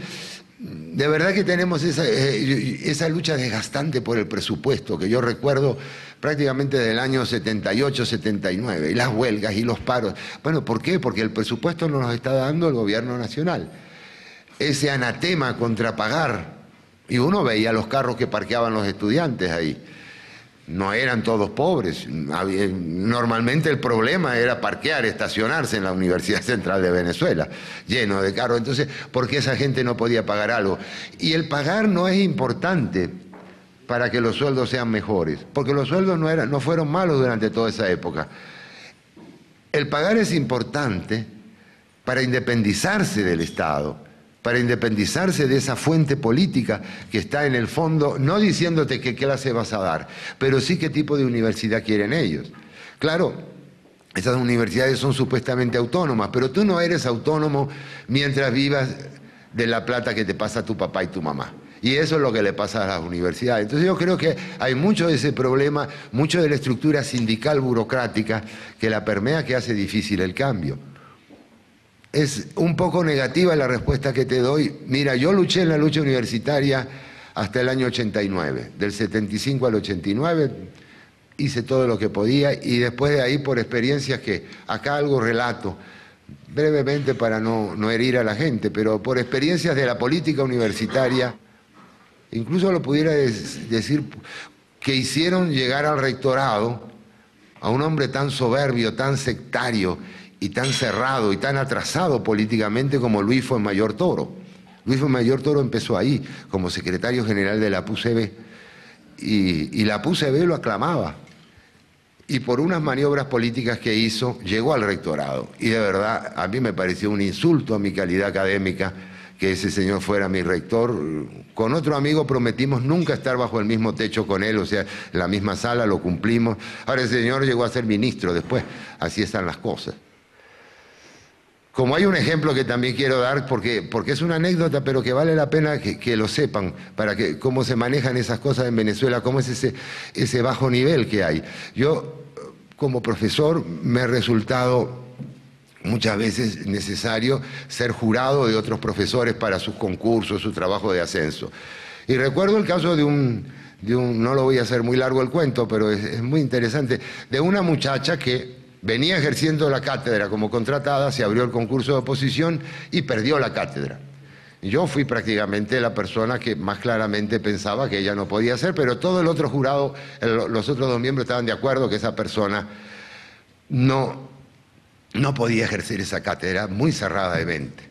de verdad que tenemos esa lucha desgastante por el presupuesto, que yo recuerdo prácticamente del año 78, 79, y las huelgas y los paros. Bueno, ¿por qué? Porque el presupuesto nos lo está dando el gobierno nacional. Ese anatema contra pagar, y uno veía los carros que parqueaban los estudiantes ahí. No eran todos pobres. Normalmente el problema era parquear, estacionarse en la Universidad Central de Venezuela, lleno de carros. Entonces, ¿por qué esa gente no podía pagar algo? Y el pagar no es importante para que los sueldos sean mejores, porque los sueldos no fueron malos durante toda esa época. El pagar es importante para independizarse del Estado, para independizarse de esa fuente política que está en el fondo, no diciéndote qué clase vas a dar, pero sí qué tipo de universidad quieren ellos. Claro, esas universidades son supuestamente autónomas, pero tú no eres autónomo mientras vivas de la plata que te pasa tu papá y tu mamá. Y eso es lo que le pasa a las universidades. Entonces yo creo que hay mucho de ese problema, mucho de la estructura sindical burocrática que la permea, que hace difícil el cambio. Es un poco negativa la respuesta que te doy. Mira, yo luché en la lucha universitaria hasta el año 89, del 75 al 89, hice todo lo que podía y después de ahí por experiencias que acá algo relato, brevemente para no herir a la gente, pero por experiencias de la política universitaria, incluso lo pudiera decir, que hicieron llegar al rectorado a un hombre tan soberbio, tan sectario, y tan cerrado y tan atrasado políticamente como Luis Fuenmayor Toro. Luis Fuenmayor Toro empezó ahí, como secretario general de la PUCB, y la PUCB lo aclamaba. Y por unas maniobras políticas que hizo, llegó al rectorado. Y de verdad, a mí me pareció un insulto a mi calidad académica que ese señor fuera mi rector. Con otro amigo prometimos nunca estar bajo el mismo techo con él, o sea, en la misma sala, lo cumplimos. Ahora ese señor llegó a ser ministro después, así están las cosas. Como hay un ejemplo que también quiero dar, porque es una anécdota, pero que vale la pena que lo sepan, para que cómo se manejan esas cosas en Venezuela, cómo es ese bajo nivel que hay. Yo, como profesor, me ha resultado muchas veces necesario ser jurado de otros profesores para sus concursos, su trabajo de ascenso. Y recuerdo el caso de un no lo voy a hacer muy largo el cuento, pero es muy interesante, de una muchacha que venía ejerciendo la cátedra como contratada, se abrió el concurso de oposición y perdió la cátedra. Yo fui prácticamente la persona que más claramente pensaba que ella no podía hacer, pero todo el otro jurado, los otros dos miembros estaban de acuerdo que esa persona no podía ejercer esa cátedra, muy cerrada de mente.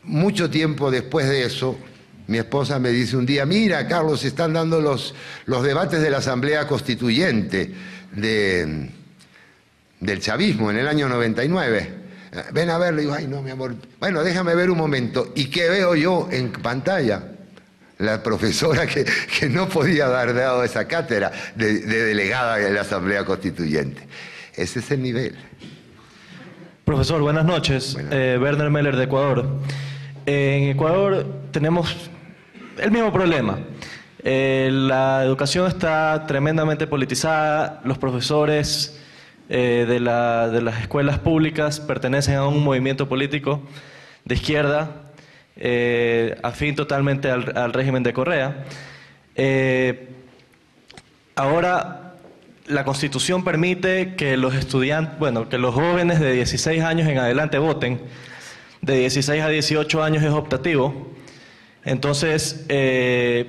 Mucho tiempo después de eso, mi esposa me dice un día, mira, Carlos, están dando los debates de la Asamblea Constituyente del chavismo en el año 99. Ven a verlo. Y digo, ay no, mi amor. Bueno, déjame ver un momento. ¿Y qué veo yo en pantalla? La profesora que no podía haber dado esa cátedra de delegada de la Asamblea Constituyente. Ese es el nivel. Profesor, buenas noches. Werner Meller de Ecuador. En Ecuador tenemos el mismo problema. La educación está tremendamente politizada, los profesores de las escuelas públicas pertenecen a un movimiento político de izquierda, afín totalmente al régimen de Correa. Ahora, la Constitución permite que los estudiantes, que los jóvenes de 16 años en adelante voten. De 16 a 18 años es optativo. Entonces, se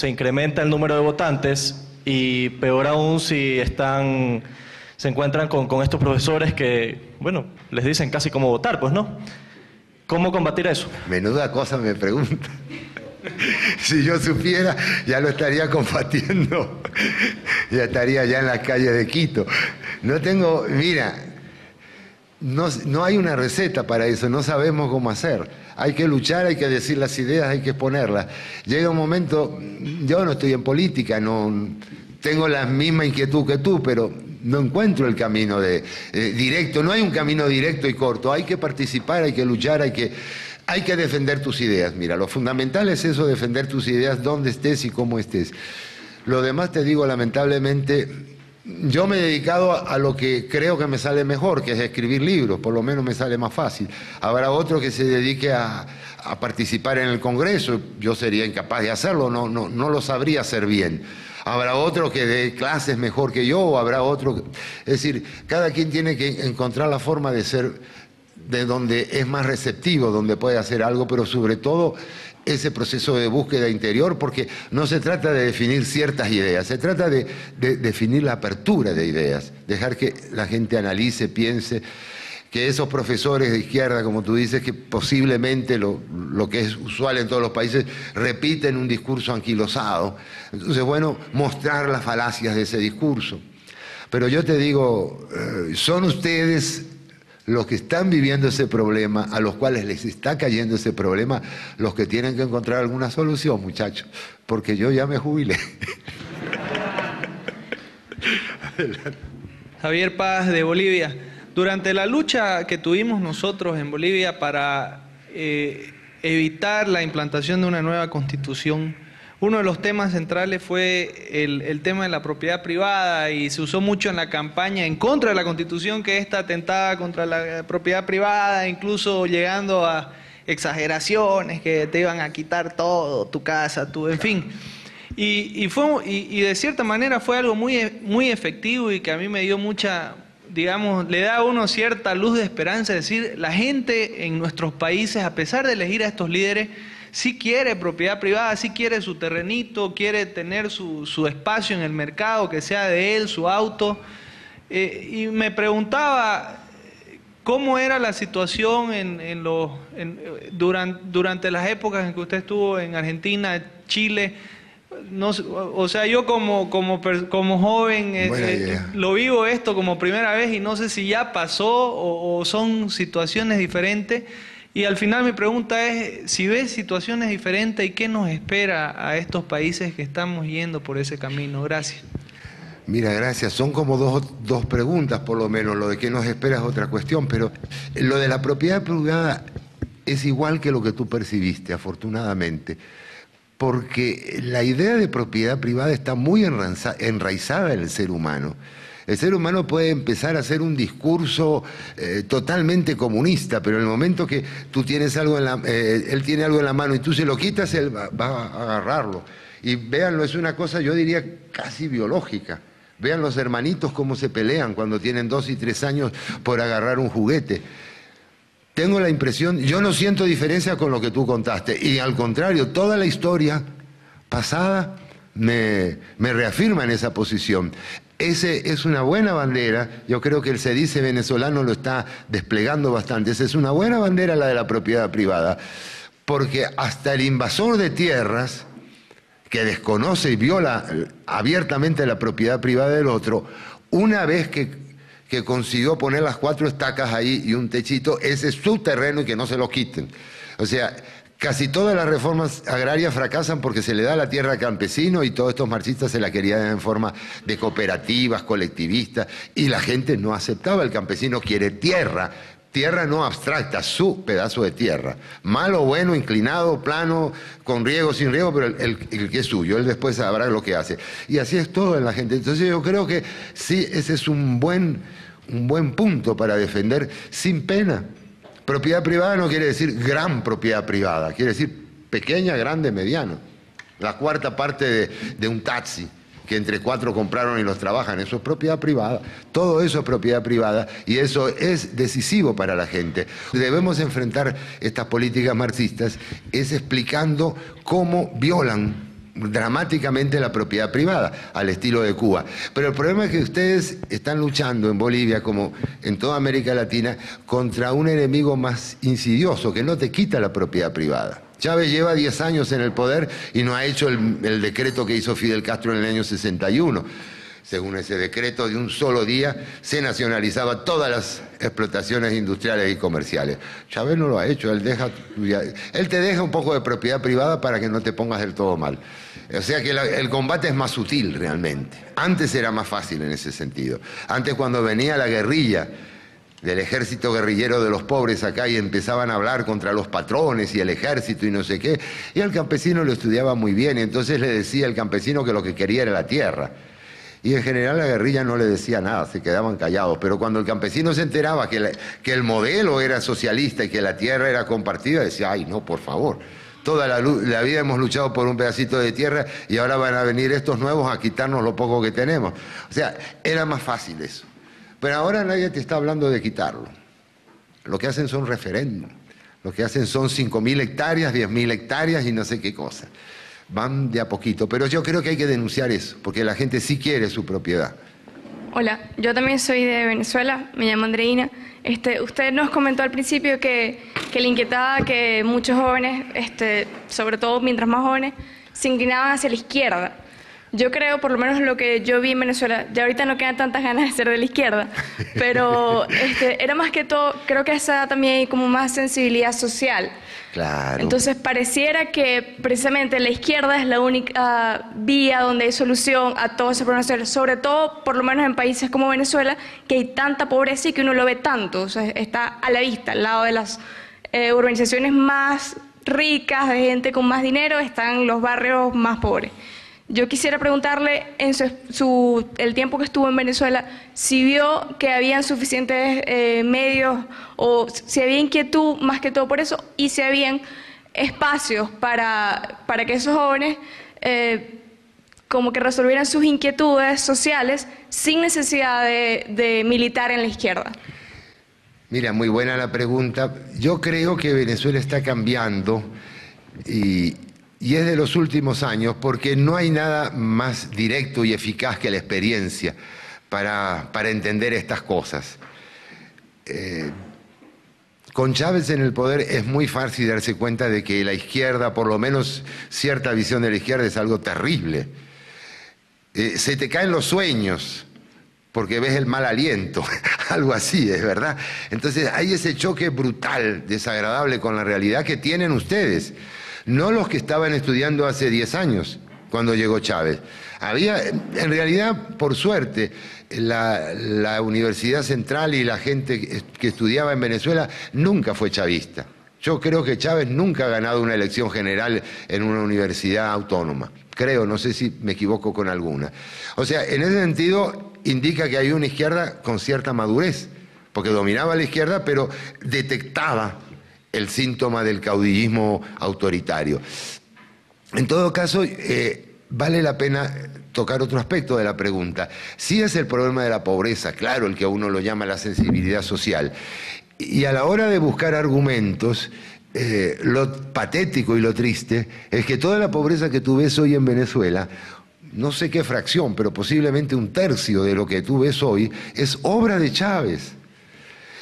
incrementa el número de votantes y peor aún si se encuentran con estos profesores que, les dicen casi cómo votar, pues, ¿no? ¿Cómo combatir eso? Menuda cosa me pregunta. Si yo supiera, ya lo estaría combatiendo. Ya estaría ya en las calles de Quito. No hay una receta para eso, no sabemos cómo hacer. Hay que luchar, hay que decir las ideas, hay que exponerlas. Llega un momento, yo no estoy en política, no tengo la misma inquietud que tú, pero no encuentro el camino directo. No hay un camino directo y corto. Hay que participar, hay que luchar, hay que defender tus ideas. Mira, lo fundamental es eso, defender tus ideas donde estés y cómo estés. Lo demás, te digo, lamentablemente, yo me he dedicado a lo que creo que me sale mejor, que es escribir libros, por lo menos me sale más fácil. Habrá otro que se dedique a participar en el Congreso, yo sería incapaz de hacerlo, no lo sabría hacer bien. Habrá otro que dé clases mejor que yo, o habrá otro... Es decir, cada quien tiene que encontrar la forma de ser de donde es más receptivo, donde puede hacer algo, pero sobre todo ese proceso de búsqueda interior, porque no se trata de definir ciertas ideas, se trata de definir la apertura de ideas, dejar que la gente analice, piense, que esos profesores de izquierda, como tú dices, que posiblemente lo que es usual en todos los países, repiten un discurso anquilosado. Entonces, mostrar las falacias de ese discurso. Pero yo te digo, son ustedes los que están viviendo ese problema, a los cuales les está cayendo ese problema, los que tienen que encontrar alguna solución, muchachos, porque yo ya me jubilé. Javier Paz, de Bolivia. Durante la lucha que tuvimos nosotros en Bolivia para evitar la implantación de una nueva constitución, uno de los temas centrales fue el tema de la propiedad privada, y se usó mucho en la campaña en contra de la Constitución, que esta atentaba contra la propiedad privada, incluso llegando a exageraciones, que te iban a quitar todo, tu casa, en fin. Y de cierta manera fue algo muy efectivo, y que a mí me dio mucha, le da a uno cierta luz de esperanza, es decir, la gente en nuestros países, a pesar de elegir a estos líderes, sí quiere propiedad privada, sí quiere su terrenito, quiere tener su espacio en el mercado, que sea de él, su auto. Y me preguntaba cómo era la situación durante las épocas en que usted estuvo en Argentina, Chile. No, o sea, yo como joven lo vivo esto como primera vez, y no sé si ya pasó o son situaciones diferentes. Y al final mi pregunta es si ves situaciones diferentes y qué nos espera a estos países que estamos yendo por ese camino. Gracias. Mira, gracias. Son como dos preguntas por lo menos. Lo de qué nos espera es otra cuestión, pero lo de la propiedad privada es igual que lo que tú percibiste, afortunadamente. Porque la idea de propiedad privada está muy enraizada en el ser humano. El ser humano puede empezar a hacer un discurso totalmente comunista, pero en el momento que tú tienes algo él tiene algo en la mano y tú se lo quitas, él va a agarrarlo. Y véanlo, es una cosa, yo diría, casi biológica. Vean los hermanitos cómo se pelean cuando tienen 2 y 3 años por agarrar un juguete. Tengo la impresión, yo no siento diferencia con lo que tú contaste, y al contrario, toda la historia pasada me reafirma en esa posición. Ese es una buena bandera, yo creo que el CEDICE venezolano lo está desplegando bastante. Esa es una buena bandera, la de la propiedad privada, porque hasta el invasor de tierras, que desconoce y viola abiertamente la propiedad privada del otro, una vez que consiguió poner las 4 estacas ahí y un techito, ese es su terreno y que no se lo quiten. O sea, casi todas las reformas agrarias fracasan porque se le da la tierra al campesino, y todos estos marxistas se la querían en forma de cooperativas, colectivistas, y la gente no aceptaba. El campesino quiere tierra, Tierra no abstracta, su pedazo de tierra. Malo, bueno, inclinado, plano, con riego, sin riego, pero el que es suyo, él después sabrá lo que hace. Y así es todo en la gente. Entonces yo creo que sí, ese es un buen punto para defender sin pena. Propiedad privada no quiere decir gran propiedad privada, quiere decir pequeña, grande, mediano. La cuarta parte de un taxi que entre 4 compraron y los trabajan, eso es propiedad privada. Todo eso es propiedad privada y eso es decisivo para la gente. Debemos enfrentar estas políticas marxistas es explicando cómo violan dramáticamente la propiedad privada, al estilo de Cuba. Pero el problema es que ustedes están luchando en Bolivia, como en toda América Latina, contra un enemigo más insidioso, que no te quita la propiedad privada. Chávez lleva 10 años en el poder y no ha hecho el decreto que hizo Fidel Castro en el año 61. Según ese decreto, de un solo día se nacionalizaba todas las explotaciones industriales y comerciales. Chávez no lo ha hecho, él te deja un poco de propiedad privada para que no te pongas del todo mal. O sea que el combate es más sutil realmente. Antes era más fácil en ese sentido. Antes, cuando venía la guerrilla del ejército guerrillero de los pobres acá y empezaban a hablar contra los patrones y el ejército y no sé qué, y al campesino lo estudiaba muy bien, y entonces le decía al campesino que lo que quería era la tierra. Y en general la guerrilla no le decía nada, se quedaban callados, pero cuando el campesino se enteraba que el modelo era socialista y que la tierra era compartida, decía, ay no, por favor, toda la vida hemos luchado por un pedacito de tierra y ahora van a venir estos nuevos a quitarnos lo poco que tenemos. O sea, era más fácil eso. Pero ahora nadie te está hablando de quitarlo. Lo que hacen son referéndums. Lo que hacen son 5.000 hectáreas, 10.000 hectáreas y no sé qué cosa. Van de a poquito. Pero yo creo que hay que denunciar eso, porque la gente sí quiere su propiedad. Hola, yo también soy de Venezuela, me llamo Andreina. Usted nos comentó al principio que le inquietaba que muchos jóvenes, sobre todo mientras más jóvenes, se inclinaban hacia la izquierda. Yo creo, por lo menos lo que yo vi en Venezuela, ya ahorita no quedan tantas ganas de ser de la izquierda, pero era más que todo, creo que esa también hay como más sensibilidad social. Claro. Entonces pareciera que precisamente la izquierda es la única vía donde hay solución a todos esos problemas, sobre todo por lo menos en países como Venezuela, que hay tanta pobreza y que uno lo ve tanto, o sea, está a la vista, al lado de las urbanizaciones más ricas, de gente con más dinero, están los barrios más pobres. Yo quisiera preguntarle, en el tiempo que estuvo en Venezuela, si vio que habían suficientes medios o si había inquietud más que todo por eso y si habían espacios para que esos jóvenes como que resolvieran sus inquietudes sociales sin necesidad de militar en la izquierda. Mira, muy buena la pregunta. Yo creo que Venezuela está cambiando y es de los últimos años, porque no hay nada más directo y eficaz que la experiencia para entender estas cosas. Con Chávez en el poder es muy fácil darse cuenta de que la izquierda, por lo menos cierta visión de la izquierda, es algo terrible. Se te caen los sueños porque ves el mal aliento, algo así, es verdad. Entonces hay ese choque brutal, desagradable con la realidad que tienen ustedes. No los que estaban estudiando hace 10 años, cuando llegó Chávez. Había, en realidad, por suerte, la Universidad Central y la gente que estudiaba en Venezuela nunca fue chavista. Yo creo que Chávez nunca ha ganado una elección general en una universidad autónoma. Creo, no sé si me equivoco con alguna. O sea, en ese sentido, indica que hay una izquierda con cierta madurez, porque dominaba la izquierda, pero detectaba el síntoma del caudillismo autoritario. En todo caso, vale la pena tocar otro aspecto de la pregunta. Sí es el problema de la pobreza, claro, el que a uno lo llama la sensibilidad social. Y a la hora de buscar argumentos, lo patético y lo triste es que toda la pobreza que tú ves hoy en Venezuela, no sé qué fracción, pero posiblemente 1/3 de lo que tú ves hoy, es obra de Chávez.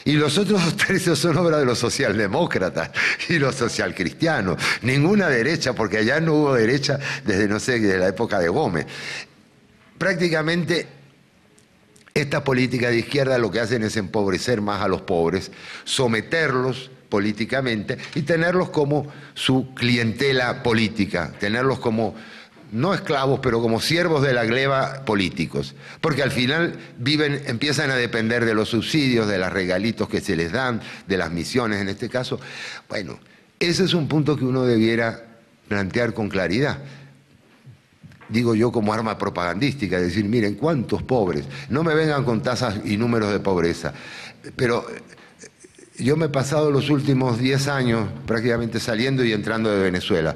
Y los otros 2/3 son obra de los socialdemócratas y los socialcristianos. Ninguna derecha, porque allá no hubo derecha desde, no sé, desde la época de Gómez. Prácticamente esta política de izquierda lo que hacen es empobrecer más a los pobres, someterlos políticamente y tenerlos como su clientela política, tenerlos como no esclavos, pero como siervos de la gleba políticos, porque al final empiezan a depender de los subsidios, de los regalitos que se les dan, de las misiones en este caso. Bueno, ese es un punto que uno debiera plantear con claridad. Digo yo como arma propagandística, decir, miren, cuántos pobres, no me vengan con tasas y números de pobreza, pero yo me he pasado los últimos 10 años prácticamente saliendo y entrando de Venezuela,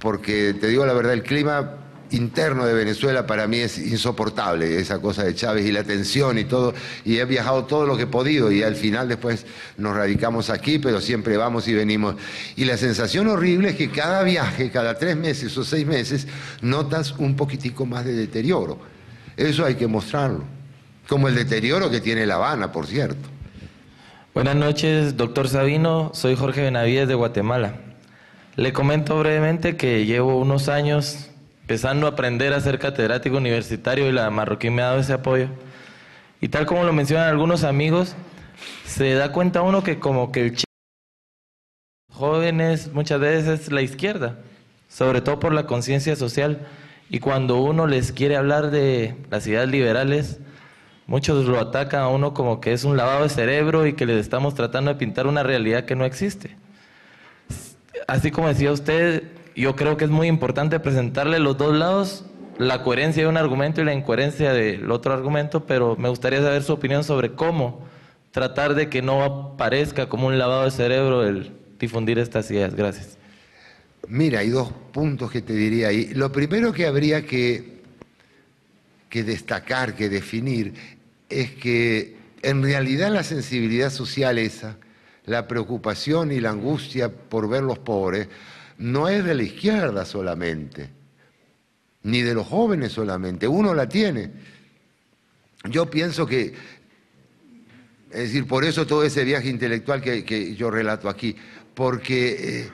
porque te digo la verdad, el clima interno de Venezuela para mí es insoportable, esa cosa de Chávez y la tensión y todo, y he viajado todo lo que he podido y al final después nos radicamos aquí, pero siempre vamos y venimos. Y la sensación horrible es que cada viaje, cada 3 meses o 6 meses, notas un poquitico más de deterioro. Eso hay que mostrarlo, como el deterioro que tiene La Habana, por cierto. Buenas noches, doctor Sabino. Soy Jorge Benavides de Guatemala. Le comento brevemente que llevo unos años empezando a aprender a ser catedrático universitario y la Marroquín me ha dado ese apoyo. Y tal como lo mencionan algunos amigos, se da cuenta uno que como que el jóvenes muchas veces es la izquierda, sobre todo por la conciencia social. Y cuando uno les quiere hablar de las ideas liberales, muchos lo atacan a uno como que es un lavado de cerebro y que les estamos tratando de pintar una realidad que no existe. Así como decía usted, yo creo que es muy importante presentarle los dos lados, la coherencia de un argumento y la incoherencia del otro argumento, pero me gustaría saber su opinión sobre cómo tratar de que no parezca como un lavado de cerebro el difundir estas ideas. Gracias. Mira, hay 2 puntos que te diría ahí. Lo primero que habría que destacar, que definir, es que en realidad la sensibilidad social esa, la preocupación y la angustia por ver los pobres, no es de la izquierda solamente, ni de los jóvenes solamente, uno la tiene. Yo pienso que, es decir, por eso todo ese viaje intelectual que yo relato aquí, porque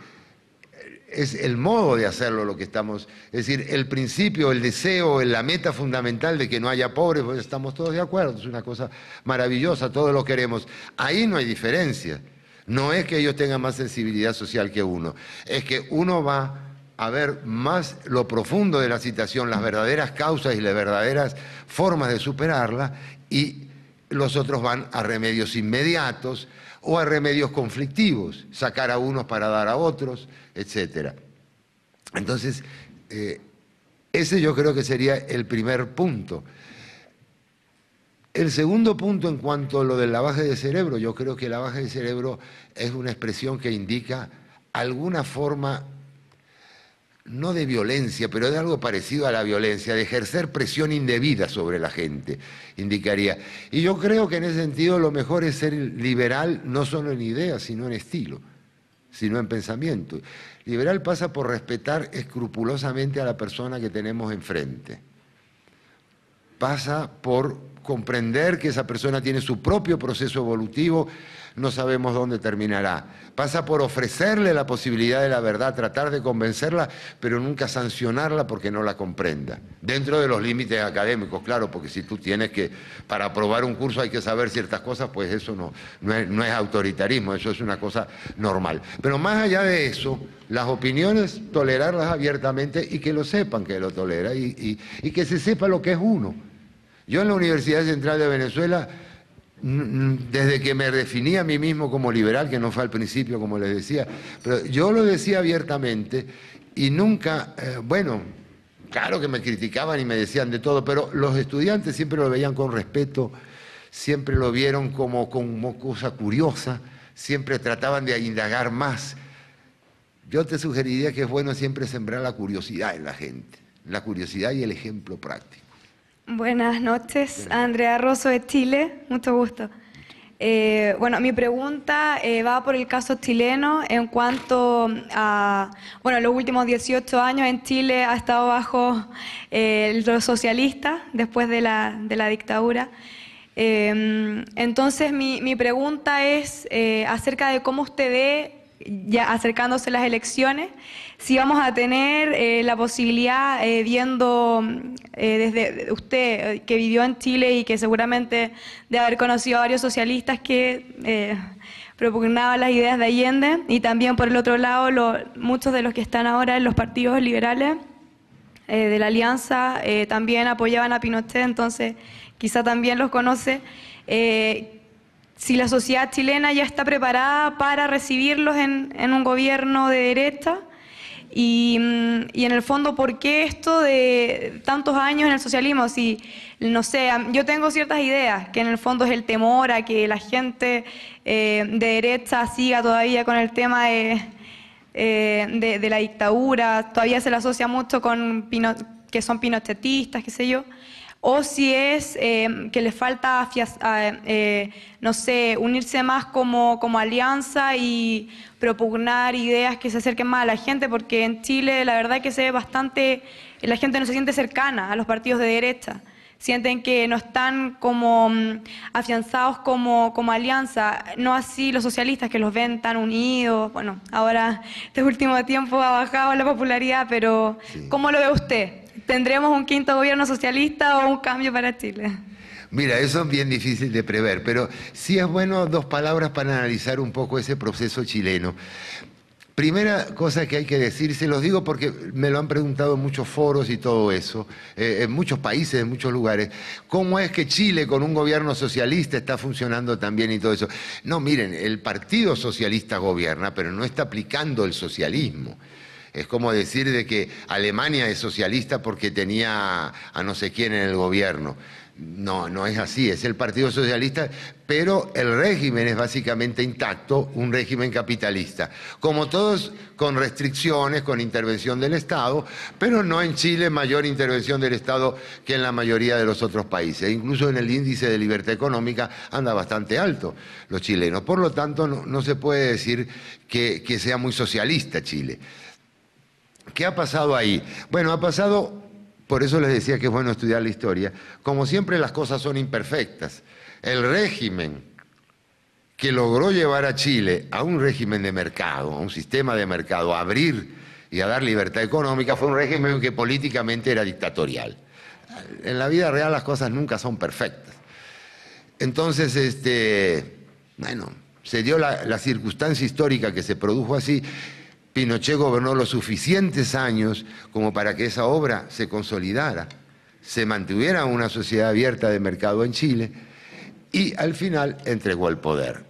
es el modo de hacerlo lo que estamos, es decir, el principio, el deseo, la meta fundamental de que no haya pobres, pues estamos todos de acuerdo, es una cosa maravillosa, todos lo queremos. Ahí no hay diferencia. No es que ellos tengan más sensibilidad social que uno, es que uno va a ver más lo profundo de la situación, las verdaderas causas y las verdaderas formas de superarla, y los otros van a remedios inmediatos o a remedios conflictivos, sacar a unos para dar a otros, etc. Entonces, ese yo creo que sería el primer punto. El segundo punto en cuanto a lo del lavaje de cerebro, yo creo que el lavaje de cerebro es una expresión que indica alguna forma, no de violencia, pero de algo parecido a la violencia, de ejercer presión indebida sobre la gente, indicaría. Y yo creo que en ese sentido lo mejor es ser liberal, no solo en ideas, sino en estilo, sino en pensamiento. Liberal pasa por respetar escrupulosamente a la persona que tenemos enfrente. Pasa por comprender que esa persona tiene su propio proceso evolutivo, no sabemos dónde terminará. Pasa por ofrecerle la posibilidad de la verdad, tratar de convencerla, pero nunca sancionarla porque no la comprenda. Dentro de los límites académicos, claro, porque si tú tienes que, para aprobar un curso hay que saber ciertas cosas, pues eso no es autoritarismo, eso es una cosa normal. Pero más allá de eso, las opiniones, tolerarlas abiertamente y que lo sepan que lo tolera y que se sepa lo que es uno. Yo en la Universidad Central de Venezuela, desde que me definí a mí mismo como liberal, que no fue al principio como les decía, pero yo lo decía abiertamente y nunca, bueno, claro que me criticaban y me decían de todo, pero los estudiantes siempre lo veían con respeto, siempre lo vieron como cosa curiosa, siempre trataban de indagar más. Yo te sugeriría que es bueno siempre sembrar la curiosidad en la gente, la curiosidad y el ejemplo práctico. Buenas noches, Andrea Rosso de Chile, mucho gusto. Bueno, mi pregunta va por el caso chileno en cuanto a, bueno, los últimos 18 años en Chile ha estado bajo los socialistas después de la dictadura. Entonces mi pregunta es acerca de cómo usted ve, ya acercándose las elecciones, si vamos a tener la posibilidad, viendo desde usted que vivió en Chile y que seguramente de haber conocido a varios socialistas que propugnaban las ideas de Allende, y también por el otro lado muchos de los que están ahora en los partidos liberales, de la Alianza, también apoyaban a Pinochet, entonces quizá también los conoce. Si la sociedad chilena ya está preparada para recibirlos en un gobierno de derecha, y en el fondo, ¿por qué esto de tantos años en el socialismo? Si, no sé, yo tengo ciertas ideas, que en el fondo es el temor a que la gente de derecha siga todavía con el tema de la dictadura, todavía se la asocia mucho con que son pinochetistas, qué sé yo. O si es que les falta, no sé, unirse más como alianza y propugnar ideas que se acerquen más a la gente, porque en Chile la verdad que se ve bastante, la gente no se siente cercana a los partidos de derecha, sienten que no están como afianzados como alianza, no así los socialistas que los ven tan unidos. Bueno, ahora este último tiempo ha bajado la popularidad, pero sí. ¿Cómo lo ve usted? ¿Tendremos un quinto gobierno socialista o un cambio para Chile? Mira, eso es bien difícil de prever, pero sí es bueno 2 palabras para analizar un poco ese proceso chileno. Primera cosa que hay que decir, se los digo porque me lo han preguntado en muchos foros y todo eso, en muchos países, en muchos lugares, ¿cómo es que Chile con un gobierno socialista está funcionando tan bien y todo eso? No, miren, el Partido Socialista gobierna, pero no está aplicando el socialismo. Es como decir de que Alemania es socialista porque tenía a no sé quién en el gobierno. No, no es así, es el Partido Socialista, pero el régimen es básicamente intacto, un régimen capitalista. Como todos, con restricciones, con intervención del Estado, pero no en Chile mayor intervención del Estado que en la mayoría de los otros países. Incluso en el índice de libertad económica anda bastante alto los chilenos. Por lo tanto, no se puede decir que sea muy socialista Chile. ¿Qué ha pasado ahí? Bueno, ha pasado, por eso les decía que es bueno estudiar la historia, como siempre las cosas son imperfectas. El régimen que logró llevar a Chile a un régimen de mercado, a un sistema de mercado, a abrir y a dar libertad económica, fue un régimen que políticamente era dictatorial. En la vida real las cosas nunca son perfectas. Entonces, bueno, se dio la circunstancia histórica que se produjo así. Pinochet gobernó los suficientes años como para que esa obra se consolidara, se mantuviera una sociedad abierta de mercado en Chile y al final entregó el poder.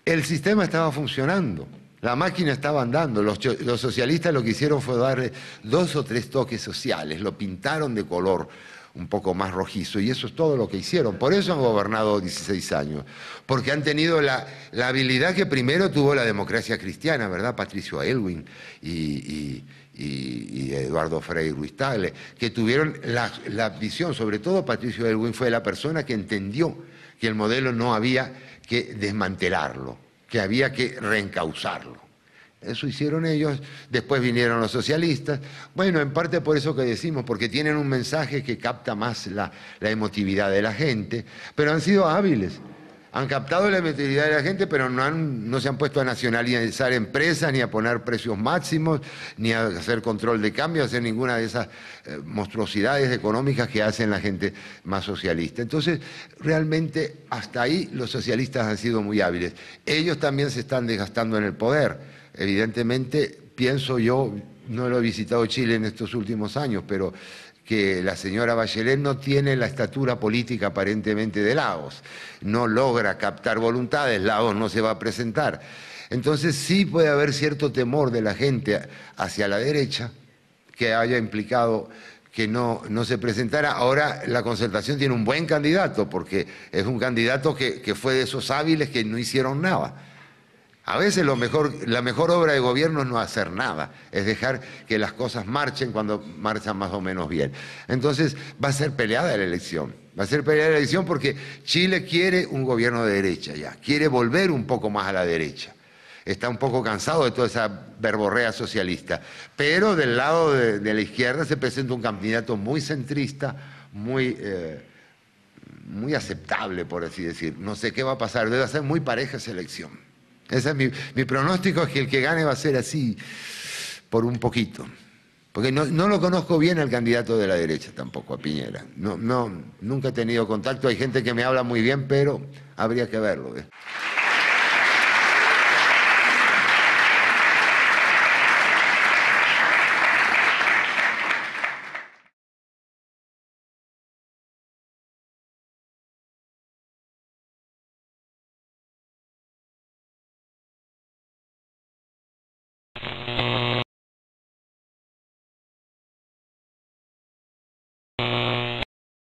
El sistema estaba funcionando, la máquina estaba andando, los socialistas lo que hicieron fue darle 2 o 3 toques sociales, lo pintaron de color un poco más rojizo, y eso es todo lo que hicieron. Por eso han gobernado 16 años, porque han tenido la habilidad que primero tuvo la democracia cristiana, ¿verdad? Patricio Aylwin y Eduardo Frei Ruiz-Tagle, que tuvieron la visión, sobre todo Patricio Aylwin fue la persona que entendió que el modelo no había que desmantelarlo, que había que reencauzarlo. Eso hicieron ellos, después vinieron los socialistas. Bueno, en parte por eso que decimos, porque tienen un mensaje que capta más la emotividad de la gente, pero han sido hábiles. Han captado la emotividad de la gente, pero no se han puesto a nacionalizar empresas, ni a poner precios máximos, ni a hacer control de cambio, a hacer ninguna de esas monstruosidades económicas que hacen la gente más socialista. Entonces, realmente, hasta ahí los socialistas han sido muy hábiles. Ellos también se están desgastando en el poder. Evidentemente, pienso yo, no lo he visitado Chile en estos últimos años, pero que la señora Bachelet no tiene la estatura política aparentemente de Lagos, no logra captar voluntades, Lagos no se va a presentar. Entonces sí puede haber cierto temor de la gente hacia la derecha que haya implicado que no se presentara. Ahora la Concertación tiene un buen candidato, porque es un candidato que fue de esos hábiles que no hicieron nada. A veces la mejor obra de gobierno es no hacer nada, es dejar que las cosas marchen cuando marchan más o menos bien. Entonces va a ser peleada la elección, porque Chile quiere un gobierno de derecha ya, quiere volver un poco más a la derecha. Está un poco cansado de toda esa verborrea socialista, pero del lado de la izquierda se presenta un candidato muy centrista, muy aceptable, por así decir. No sé qué va a pasar, debe ser muy pareja esa elección. Ese es mi pronóstico, es que el que gane va a ser así, por un poquito. Porque no lo conozco bien al candidato de la derecha tampoco, a Piñera. Nunca he tenido contacto, hay gente que me habla muy bien, pero habría que verlo.